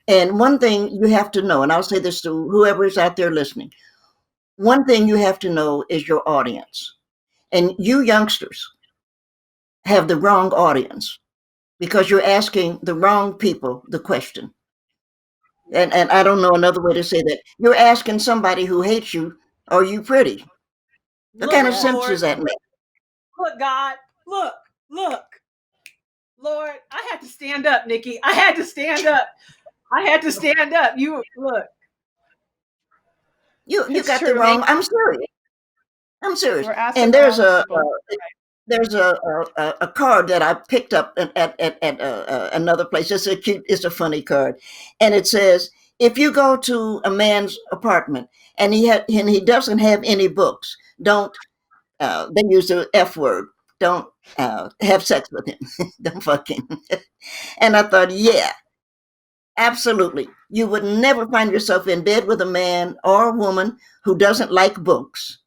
And one thing you have to know, and I'll say this to whoever is out there listening, one thing you have to know is your audience. And you youngsters have the wrong audience, because you're asking the wrong people the question. And I don't know another way to say that. You're asking somebody who hates you, are you pretty? What kind of sense does that make? Look, God, look. Lord, I had to stand up, Nikki. I had to stand up. You look. You got the wrong. I'm serious. And there's a card that I picked up at another place. It's a funny card, and it says, if you go to a man's apartment and he doesn't have any books, don't. They use the F word. Don't have sex with him. Don't fuck him. And I thought, yeah, absolutely. You would never find yourself in bed with a man or a woman who doesn't like books.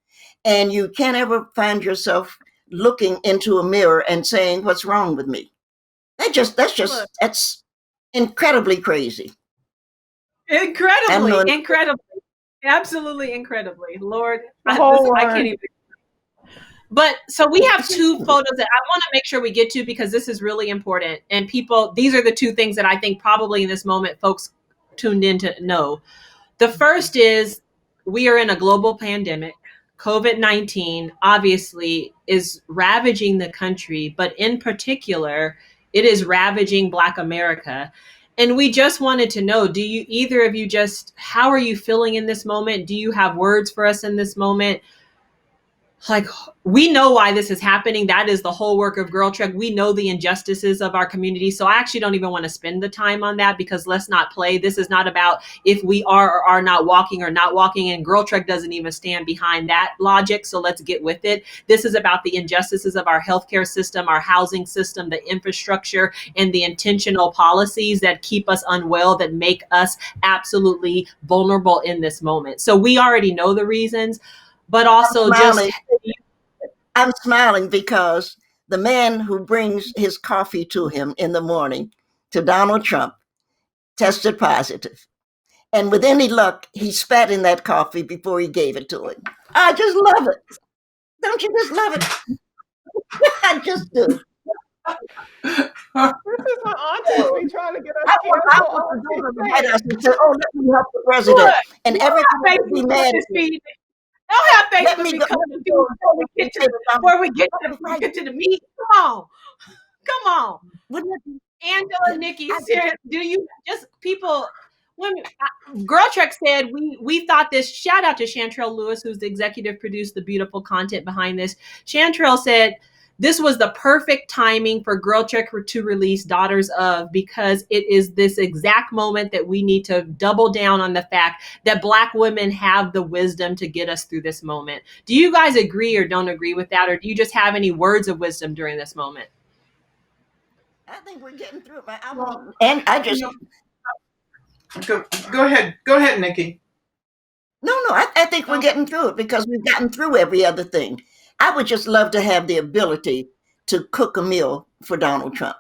And you can't ever find yourself looking into a mirror and saying, what's wrong with me? That's incredibly crazy. Incredibly. Absolutely incredibly. Lord, I can't even. But so we have two photos that I want to make sure we get to, because this is really important. And people, these are the two things that I think probably in this moment folks tuned in to know. The first is, we are in a global pandemic. COVID-19 obviously is ravaging the country, but in particular, it is ravaging Black America. And we just wanted to know, do you, either of you, how are you feeling in this moment? Do you have words for us in this moment? Like, we know why this is happening. That is the whole work of GirlTrek. We know the injustices of our community. So I actually don't even want to spend the time on that, because let's not play. This is not about if we are or are not walking or not walking. And GirlTrek doesn't even stand behind that logic. So let's get with it. This is about the injustices of our healthcare system, our housing system, the infrastructure, and the intentional policies that keep us unwell, that make us absolutely vulnerable in this moment. So we already know the reasons. But also I'm smiling because the man who brings his coffee to him in the morning, to Donald Trump, tested positive. And with any luck, he spat in that coffee before he gave it to him. I just love it. Don't you just love it? I just do. This is my auntie be trying to get us canceled. Oh, let me help the president. Look, and everybody be mad at me. Don't have faith with me before we get to the meat. Come on. Angela, Nikki, serious, do you just people? Women, GirlTrek said we thought this. Shout out to Chantrell Lewis, who's the executive producer, the beautiful content behind this. Chantrell said this was the perfect timing for GirlTrek to release Daughters of, because it is this exact moment that we need to double down on the fact that Black women have the wisdom to get us through this moment. Do you guys agree or don't agree with that? Or do you just have any words of wisdom during this moment? I think we're getting through it. And I just... Go ahead, Nikki. No, I think we're getting through it, because we've gotten through every other thing. I would just love to have the ability to cook a meal for Donald Trump.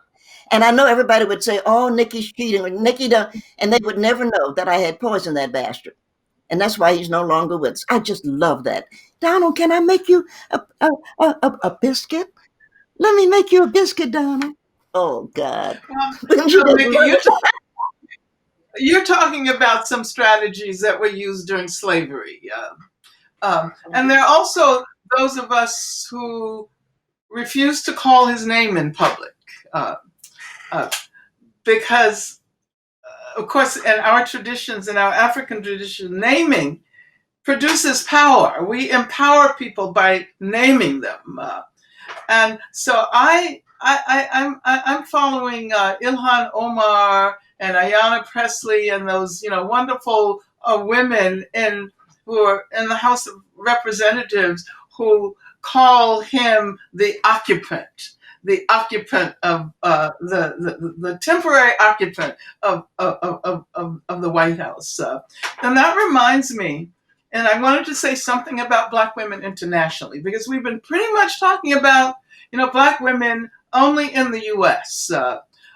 And I know everybody would say, oh, Nikki's cheating, or Nikki done, and they would never know that I had poisoned that bastard. And that's why he's no longer with us. I just love that. Donald, can I make you a biscuit? Let me make you a biscuit, Donald. Oh, God. You're talking about some strategies that were used during slavery. And there are also those of us who refuse to call his name in public, because of course, in our traditions, in our African tradition, naming produces power. We empower people by naming them. And so I'm following Ilhan Omar and Ayanna Pressley and those wonderful women who are in the House of Representatives who call him the occupant of the temporary occupant of the White House. And that reminds me, and I wanted to say something about Black women internationally, because we've been pretty much talking about, Black women only in the U.S.,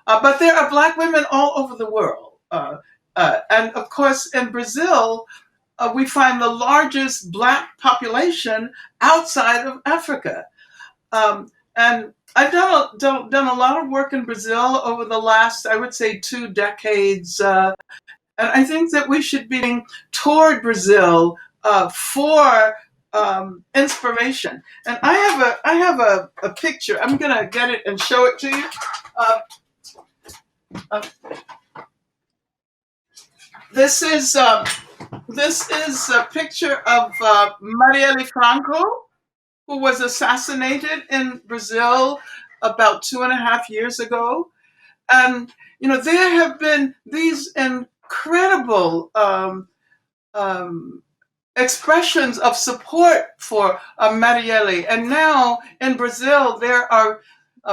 but there are Black women all over the world. And of course, in Brazil, we find the largest Black population outside of Africa. And I've done a lot of work in Brazil over the last, I would say, 2 decades. And I think that we should be toward Brazil for inspiration. And I have a picture. I'm going to get it and show it to you. This is a picture of Marielle Franco, who was assassinated in Brazil about 2.5 years ago. And, there have been these incredible expressions of support for Marielle. And now in Brazil, there are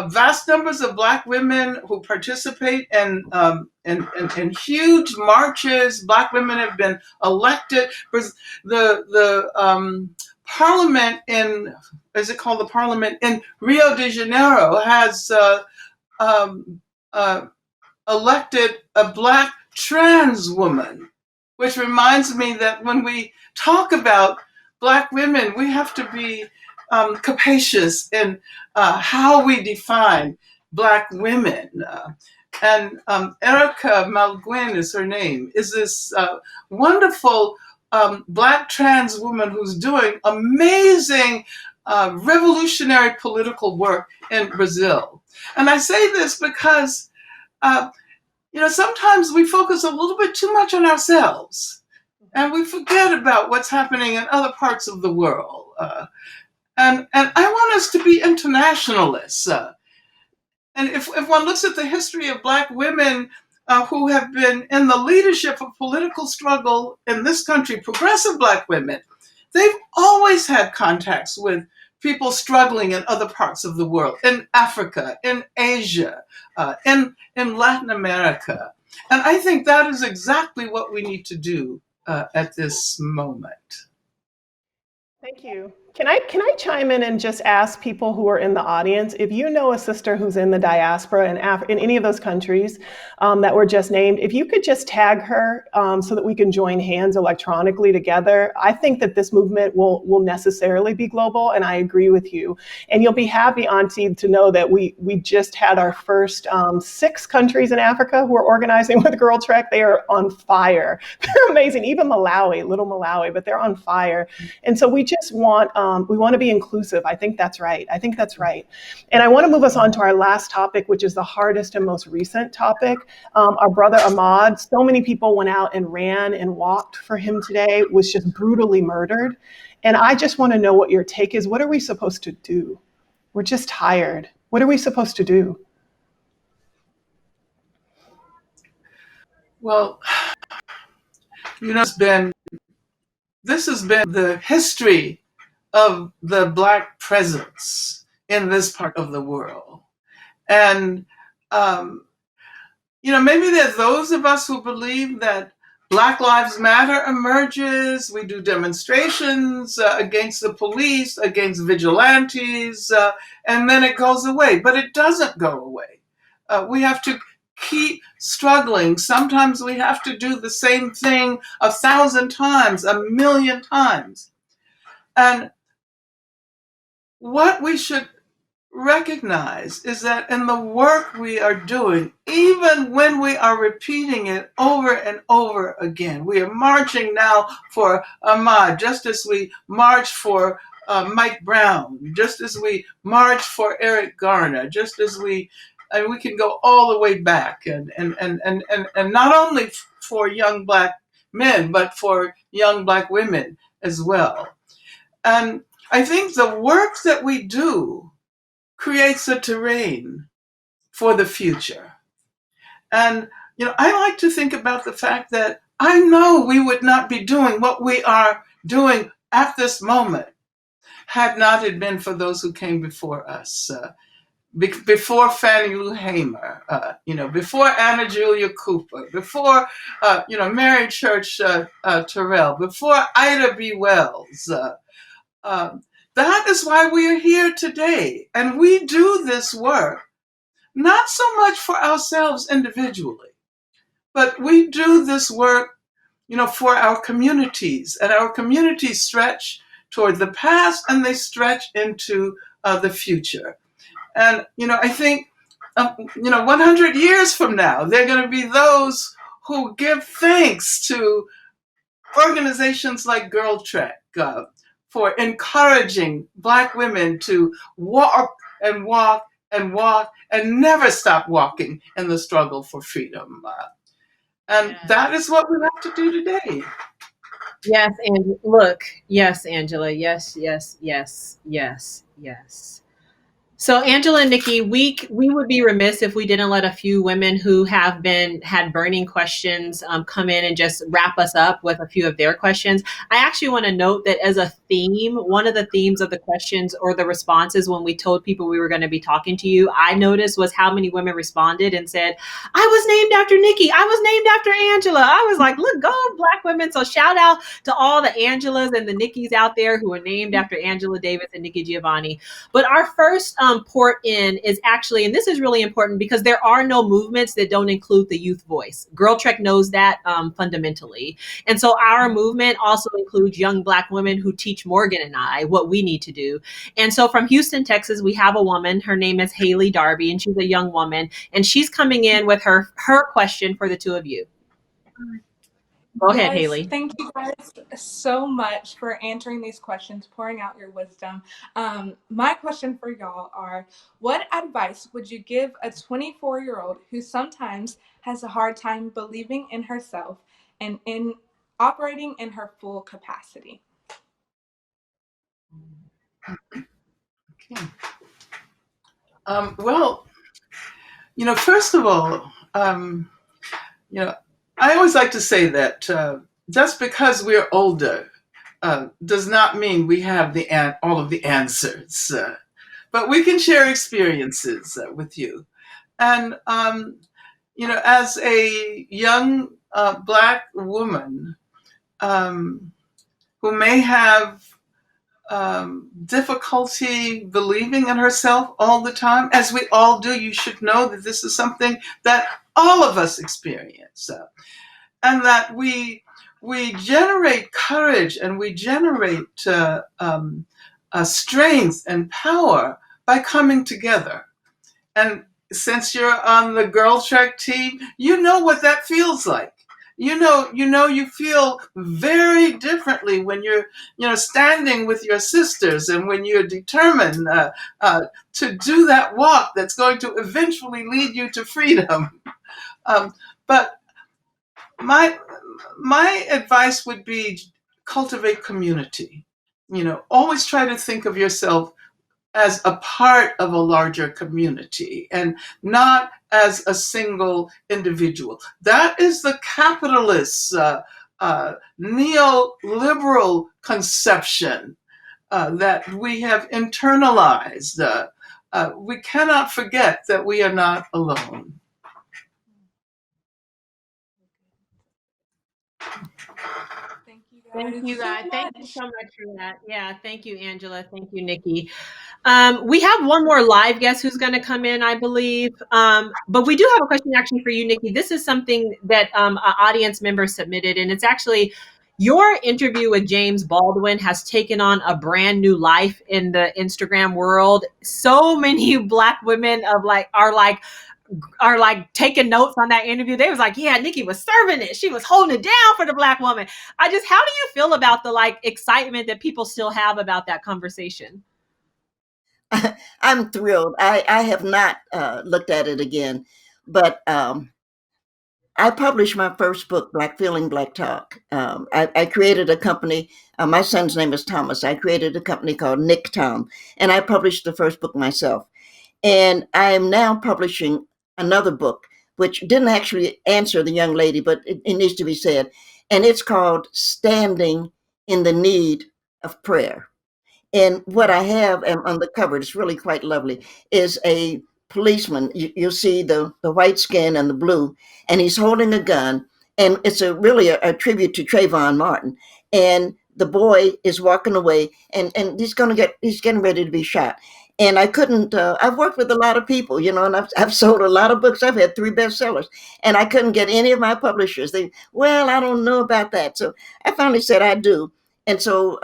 vast numbers of Black women who participate in huge marches. Black women have been elected. The parliament in, is it called the parliament in Rio de Janeiro has elected a Black trans woman, which reminds me that when we talk about Black women, we have to be capacious in how we define Black women. And Erica Malguin is her name, is this wonderful Black trans woman who's doing amazing revolutionary political work in Brazil. And I say this because, sometimes we focus a little bit too much on ourselves and we forget about what's happening in other parts of the world. And I want us to be internationalists. And if one looks at the history of Black women who have been in the leadership of political struggle in this country, progressive Black women, they've always had contacts with people struggling in other parts of the world, in Africa, in Asia, in Latin America. And I think that is exactly what we need to do at this moment. Thank you. Can I chime in and just ask people who are in the audience, if you know a sister who's in the diaspora in any of those countries that were just named, if you could just tag her so that we can join hands electronically together. I think that this movement will necessarily be global, and I agree with you. And you'll be happy, Auntie, to know that we just had our first 6 countries in Africa who are organizing with GirlTrek. They are on fire. They're amazing. Even Malawi, little Malawi, but they're on fire. And so we just want to be inclusive. I think that's right. And I want to move us on to our last topic, which is the hardest and most recent topic. Our brother Ahmaud, so many people went out and ran and walked for him today, was just brutally murdered. And I just want to know what your take is. What are we supposed to do? We're just tired. What are we supposed to do? Well, this has been the history of the Black presence in this part of the world. And, maybe there are those of us who believe that Black Lives Matter emerges. We do demonstrations against the police, against vigilantes, and then it goes away. But it doesn't go away. We have to keep struggling. Sometimes we have to do the same thing 1,000 times, 1,000,000 times. And what we should recognize is that in the work we are doing, even when we are repeating it over and over again, we are marching now for Ahmaud, just as we march for Mike Brown, just as we march for Eric Garner, just as we and we can go all the way back, and not only for young Black men, but for young Black women as well. And I think the work that we do creates a terrain for the future. And, I like to think about the fact that I know we would not be doing what we are doing at this moment had not it been for those who came before us. Before Fannie Lou Hamer, before Anna Julia Cooper, before, Mary Church Terrell, before Ida B. Wells. That is why we are here today. And we do this work, not so much for ourselves individually, but we do this work, for our communities. And our communities stretch toward the past and they stretch into the future. And, I think, 100 years from now, there are going to be those who give thanks to organizations like GirlTrek for encouraging Black women to walk and walk and walk and never stop walking in the struggle for freedom. And that is what we have to do today. Yes, and look, yes, Angela, yes, yes, yes, yes, yes. So Angela and Nikki, we would be remiss if we didn't let a few women who have had burning questions come in and just wrap us up with a few of their questions. I actually want to note that as a theme, one of the themes of the questions or the responses when we told people we were going to be talking to you, I noticed was how many women responded and said, I was named after Nikki. I was named after Angela. I was like, look, go Black women. So shout out to all the Angelas and the Nikkis out there who are named after Angela Davis and Nikki Giovanni. But our first port in is actually, and this is really important because there are no movements that don't include the youth voice. GirlTrek knows that fundamentally. And so our movement also includes young Black women who teach Morgan and I what we need to do. And so from Houston, Texas, we have a woman. Her name is Haley Darby, and she's a young woman. And she's coming in with her question for the two of you. Go ahead, Haley. Thank you guys so much for answering these questions, pouring out your wisdom. My question for y'all are, what advice would you give a 24-year-old who sometimes has a hard time believing in herself and in operating in her full capacity? Okay. Well, first of all, I always like to say that just because we're older does not mean we have all of the answers, but we can share experiences with you. And, as a young Black woman who may have difficulty believing in herself all the time, as we all do, you should know that this is something that all of us experience, and that we generate courage and we generate strength and power by coming together. And since you're on the GirlTrek team, you know what that feels like. You feel very differently when you're, standing with your sisters and when you're determined to do that walk that's going to eventually lead you to freedom. But my advice would be cultivate community. Always try to think of yourself as a part of a larger community and not as a single individual. That is the capitalist, neoliberal conception that we have internalized. We cannot forget that we are not alone. Thank you, guys. Thank you so much for that. Yeah, thank you, Angela. Thank you, Nikki. We have one more live guest who's going to come in, I believe. But we do have a question actually for you, Nikki. This is something that an audience member submitted, and it's actually your interview with James Baldwin has taken on a brand new life in the Instagram world. So many Black women are taking notes on that interview. They was like, yeah, Nikki was serving it. She was holding it down for the Black woman. How do you feel about the excitement that people still have about that conversation? I'm thrilled. I have not looked at it again, but I published my first book, Black Feeling, Black Talk. I created a company. My son's name is Thomas. I created a company called Nick Tom, and I published the first book myself. And I am now publishing another book, which didn't actually answer the young lady, but it needs to be said. And it's called Standing in the Need of Prayer. And what I have on the cover, it's really quite lovely, is a policeman. You'll see the white skin and the blue, and he's holding a gun. And it's really a tribute to Trayvon Martin. And the boy is walking away, and he's getting ready to be shot. And I couldn't. I've worked with a lot of people, and I've sold a lot of books. I've had 3 bestsellers, and I couldn't get any of my publishers. Well, I don't know about that. So I finally said I do. And so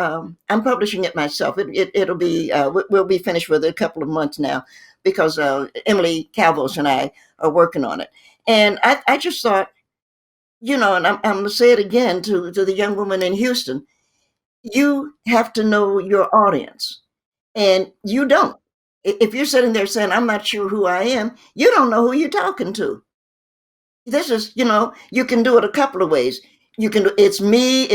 I'm publishing it myself. It'll be we'll be finished with it a couple of months now, because Emily Calvos and I are working on it. And I just thought, and I'm going to say it again to the young woman in Houston: you have to know your audience, and you don't. If you're sitting there saying, "I'm not sure who I am," you don't know who you're talking to. This is, you can do it a couple of ways. You can do it's me,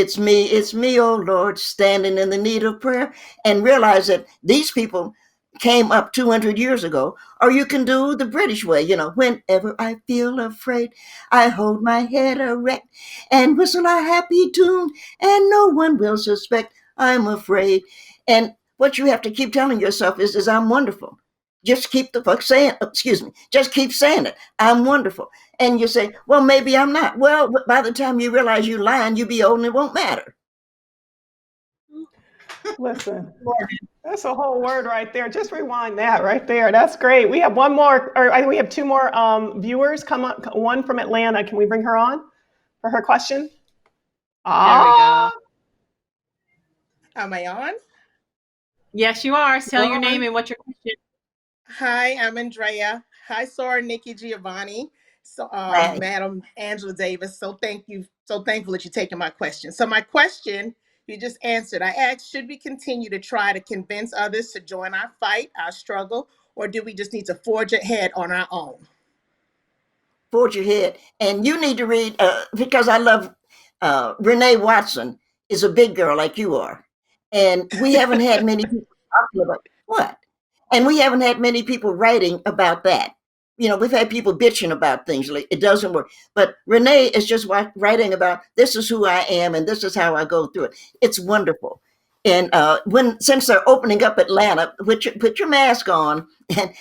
oh Lord, standing in the need of prayer, and realize that these people came up 200 years ago. Or you can do the British way, whenever I feel afraid, I hold my head erect and whistle a happy tune, and no one will suspect I'm afraid. And what you have to keep telling yourself is I'm wonderful. Just keep the fuck saying, excuse me, just keep saying it. I'm wonderful. And you say, well, maybe I'm not. Well, by the time you realize you're lying, you'll be old and it won't matter. Listen, that's a whole word right there. Just rewind that right there. That's great. We have one more, or we have 2 more viewers come up. One from Atlanta. Can we bring her on for her question? There we go. Am I on? Yes, you are. Tell your name and what's your question. Hi, I'm Andrea. Hi, Sora Nikki Giovanni. So, Madam Angela Davis. So thank you. So thankful that you're taking my question. So my question, you just answered. I asked, should we continue to try to convince others to join our fight, our struggle, or do we just need to forge ahead on our own? Forge ahead. And you need to read, because I love Renee Watson is a big girl like you are. And we haven't had many people talking about what? And we haven't had many people writing about that. We've had people bitching about things like it doesn't work. But Renee is just writing about this is who I am and this is how I go through it. It's wonderful. And since they're opening up Atlanta, put your mask on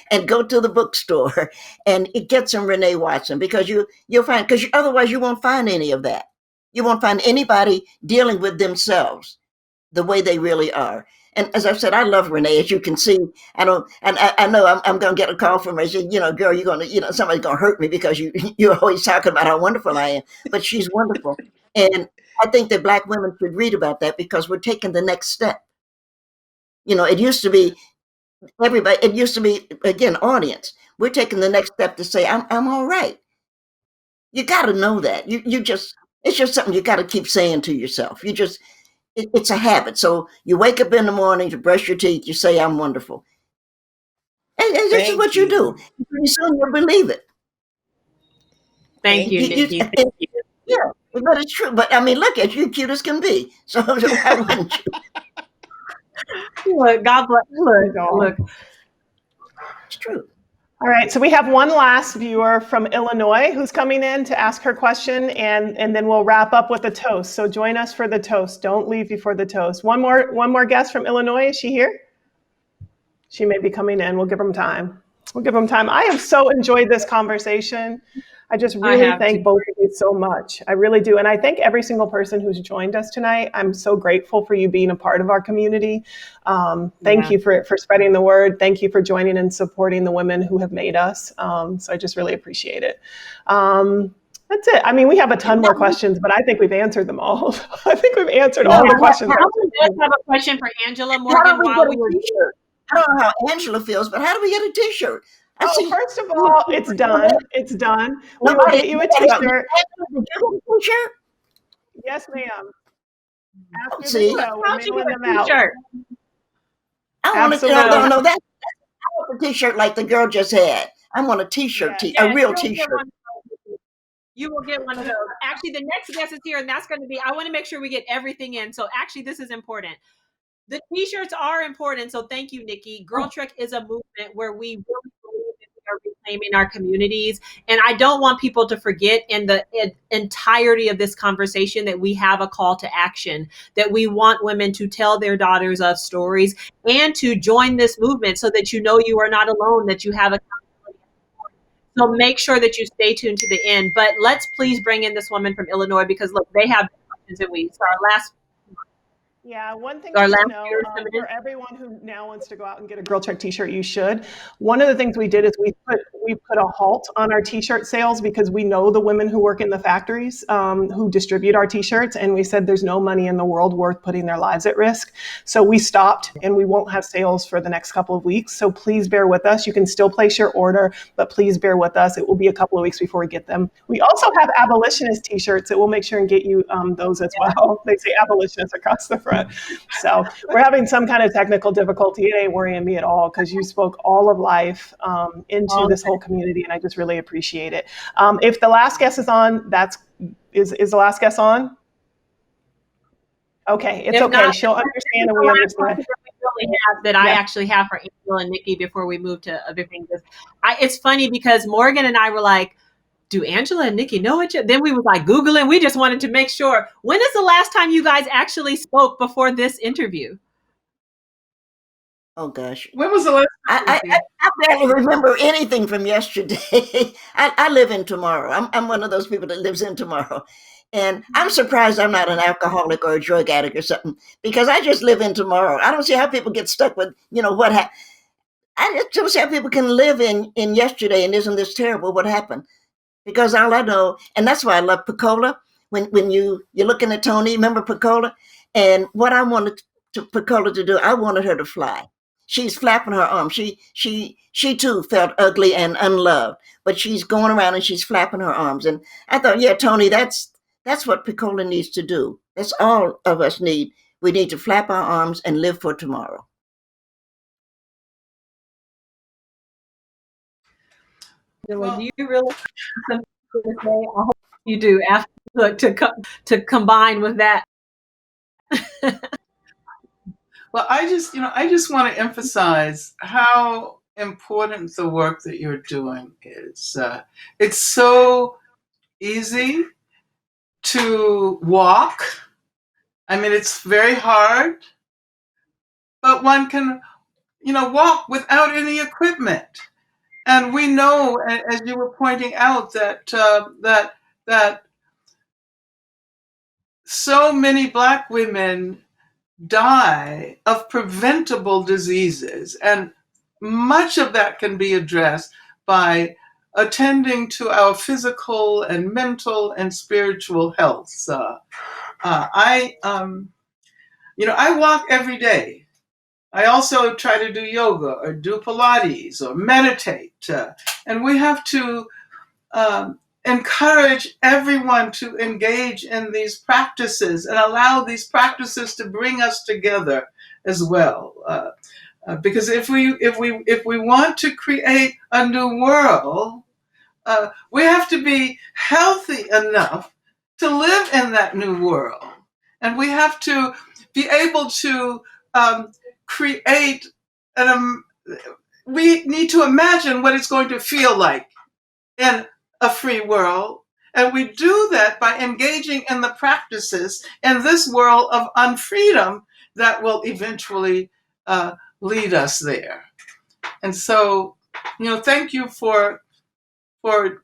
and go to the bookstore and get some Renee Watson, because you'll find, because otherwise you won't find any of that. You won't find anybody dealing with themselves the way they really are. And as I've said, I love Renee. As you can see, I know I'm going to get a call from her. She said, girl, you're going to, somebody's going to hurt me because you're always talking about how wonderful I am. But she's wonderful. And I think that Black women should read about that, because we're taking the next step. It used to be everybody. It used to be, again, audience. We're taking the next step to say, I'm all right. You got to know that. It's just something you got to keep saying to yourself. It's a habit. So you wake up in the morning to brush your teeth, you say, I'm wonderful. And this is what you do. Pretty soon you'll believe it. Thank you, Nikki. Thank you. Yeah, but it's true. But I mean, look at you, cute as can be. So why wouldn't you? Look, God bless. Look. It's true. All right, so we have one last viewer from Illinois who's coming in to ask her question, and then we'll wrap up with a toast. So join us for the toast. Don't leave before the toast. One more guest from Illinois. Is she here? She may be coming in. We'll give them time. I have so enjoyed this conversation. I just really thank both of you so much. I really do. And I thank every single person who's joined us tonight. I'm so grateful for you being a part of our community. Thank you for spreading the word. Thank you for joining and supporting the women who have made us. So I just really appreciate it. That's it. I mean, we have a ton more questions, but I think we've answered them all. I think we've answered all the questions. I have a question for Angela Morgan. I don't know how Angela feels, but how do we get a t-shirt? First of all, it's done. It's done. We will get you a t-shirt. Did you get a t-shirt? Yes, ma'am. After See, the show, we're mailing them out. I want to know that. want the T-shirt like the girl just had. I want a T-shirt, a real T-shirt. You will get one of those. Actually, the next guest is here, and that's going to be, I want to make sure we get everything in. So actually, this is important. The T-shirts are important. So thank you, Nikki. GirlTrek is a movement where we really believe that we are reclaiming our communities. And I don't want people to forget in the entirety of this conversation that we have a call to action, that we want women to tell their daughters of stories and to join this movement so that you know you are not alone, that you have a So make sure that you stay tuned to the end. But let's please bring in this woman from Illinois because look, they have questions that we. So our last. Yeah, one thing to know for everyone who now wants to go out and get a GirlTrek T-shirt, you should. One of the things we did is we put a halt on our T-shirt sales because we know the women who work in the factories who distribute our T-shirts, and we said there's no money in the world worth putting their lives at risk. So we stopped, and we won't have sales for the next couple of weeks. So please bear with us. You can still place your order, but please bear with us. It will be a couple of weeks before we get them. We also have abolitionist T-shirts that we'll make sure and get you those as well. They say abolitionist across the front. So we're having some kind of technical difficulty. It ain't worrying me at all because you spoke all of life into this whole community, and I just really appreciate it. If the last guest is on, is the last guest on? Okay, it's okay. Not, she'll understand, and we understand. I actually have for Angela and Nikki before we move to other things. It's funny because Morgan and I were like, do Angela and Nikki know each other? Then we was like Googling. We just wanted to make sure. When is the last time you guys actually spoke before this interview? Oh gosh. When was the last time? I barely remember anything from yesterday. I live in tomorrow. I'm one of those people that lives in tomorrow. And I'm surprised I'm not an alcoholic or a drug addict or something because I just live in tomorrow. I don't see how people get stuck with, what happened. I just don't see how people can live in yesterday and isn't this terrible what happened. Because all I know, and that's why I love Pecola. When you're looking at Tony, remember Pecola? And what I wanted Pecola to do, I wanted her to fly. She's flapping her arms. She too felt ugly and unloved, but she's going around and she's flapping her arms. And I thought, yeah, Tony, that's what Pecola needs to do. That's all of us need. We need to flap our arms and live for tomorrow. Well, do you really I hope you do after to combine with that. Well, I just want to emphasize how important the work that you're doing is. It's so easy to walk. I mean, it's very hard, but one can, walk without any equipment. And we know, as you were pointing out, that so many Black women die of preventable diseases, and much of that can be addressed by attending to our physical and mental and spiritual health. I walk every day. I also try to do yoga or do Pilates or meditate. And we have to encourage everyone to engage in these practices and allow these practices to bring us together as well. Because if we want to create a new world, we have to be healthy enough to live in that new world. And we have to be able to create we need to imagine what it's going to feel like in a free world. And we do that by engaging in the practices in this world of unfreedom that will eventually lead us there. And so, thank you for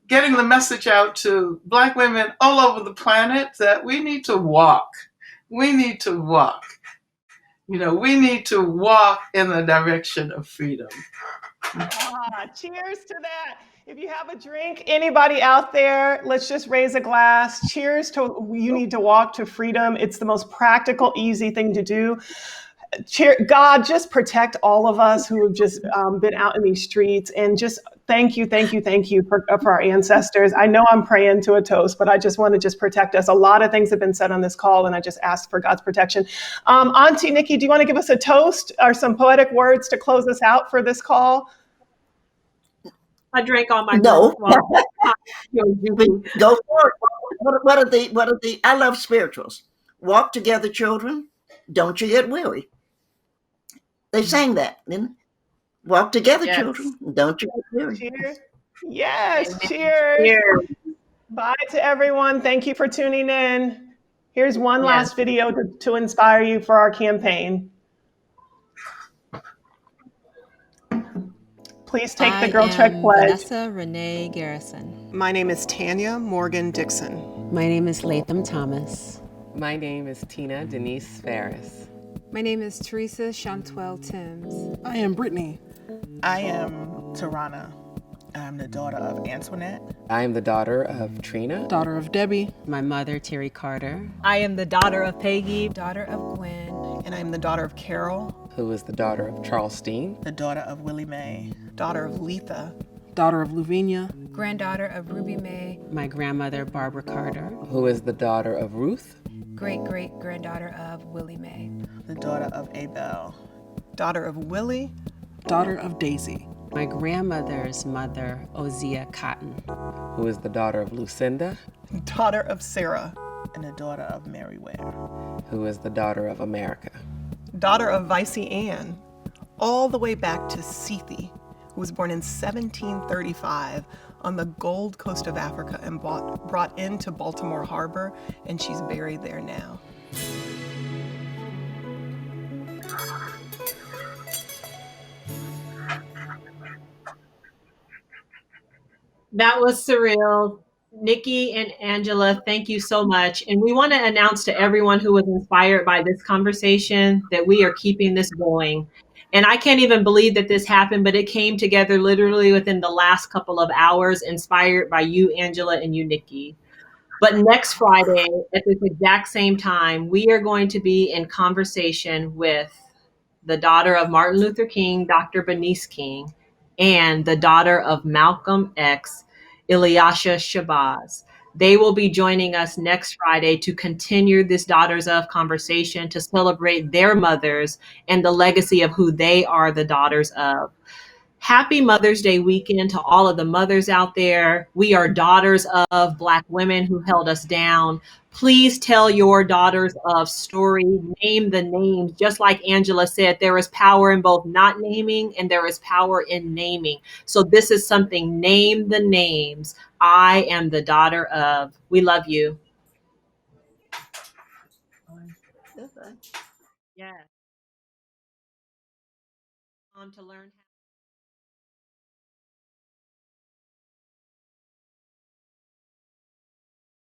getting the message out to Black women all over the planet that we need to walk. We need to walk. We need to walk in the direction of freedom. Cheers to that. If you have a drink, anybody out there, let's just raise a glass. Cheers to you need to walk to freedom. It's the most practical, easy thing to do. God, just protect all of us who have just been out in these streets, and just thank you for our ancestors. I know I'm praying to a toast, but I just want to just protect us. A lot of things have been said on this call, and I just ask for God's protection. Auntie Nikki, do you want to give us a toast or some poetic words to close us out for this call? I drank all my No. juicy. Go for it. What are the? I love spirituals. Walk together, children. Don't you get weary. They sang that, didn't they? Walk together, Yes. children. Don't you get weary. Cheers. Yes, Amen. cheers. Cheers. Bye to everyone. Thank you for tuning in. Here's one Yes. last video to inspire you for our campaign. Please take the GirlTrek pledge. Vanessa Renee Garrison. My name is Tanya Morgan Dixon. My name is Latham Thomas. My name is Tina Denise Ferris. My name is Teresa Chantuel Timms. I am Brittany. I am Tarana. I'm the daughter of Antoinette. I am the daughter of Trina. Daughter of Debbie. My mother, Terry Carter. I am the daughter of Peggy. Daughter of Gwen. And I'm the daughter of Carol. Who is the daughter of Charles Steen. The daughter of Willie Mae. Daughter of Letha. Daughter of Luvinia. Granddaughter of Ruby Mae. My grandmother, Barbara Carter. Who is the daughter of Ruth. Great-great-granddaughter of Willie Mae. The daughter of Abel. Daughter of Willie. Daughter of Daisy. My grandmother's mother, Ozia Cotton. Who is the daughter of Lucinda. Daughter of Sarah. And the daughter of Mary Ware. Who is the daughter of America. Daughter of Vicey Ann. All the way back to Sethi, who was born in 1735 on the Gold Coast of Africa and brought into Baltimore Harbor, and she's buried there now. That was surreal. Nikki and Angela, thank you so much. And we want to announce to everyone who was inspired by this conversation that we are keeping this going. And I can't even believe that this happened, but it came together literally within the last couple of hours, inspired by you, Angela, and you, Nikki. But next Friday, at this exact same time, we are going to be in conversation with the daughter of Martin Luther King, Dr. Bernice King, and the daughter of Malcolm X, Ilyasha Shabazz. They will be joining us next Friday to continue this Daughters of conversation, to celebrate their mothers and the legacy of who they are the daughters of. Happy Mother's Day weekend to all of the mothers out there. We are daughters of Black women who held us down. Please tell your daughters of story, name the names. Just like Angela said, there is power in both not naming and there is power in naming. So this is something, name the names. I am the daughter of. We love you. Yeah. To learn how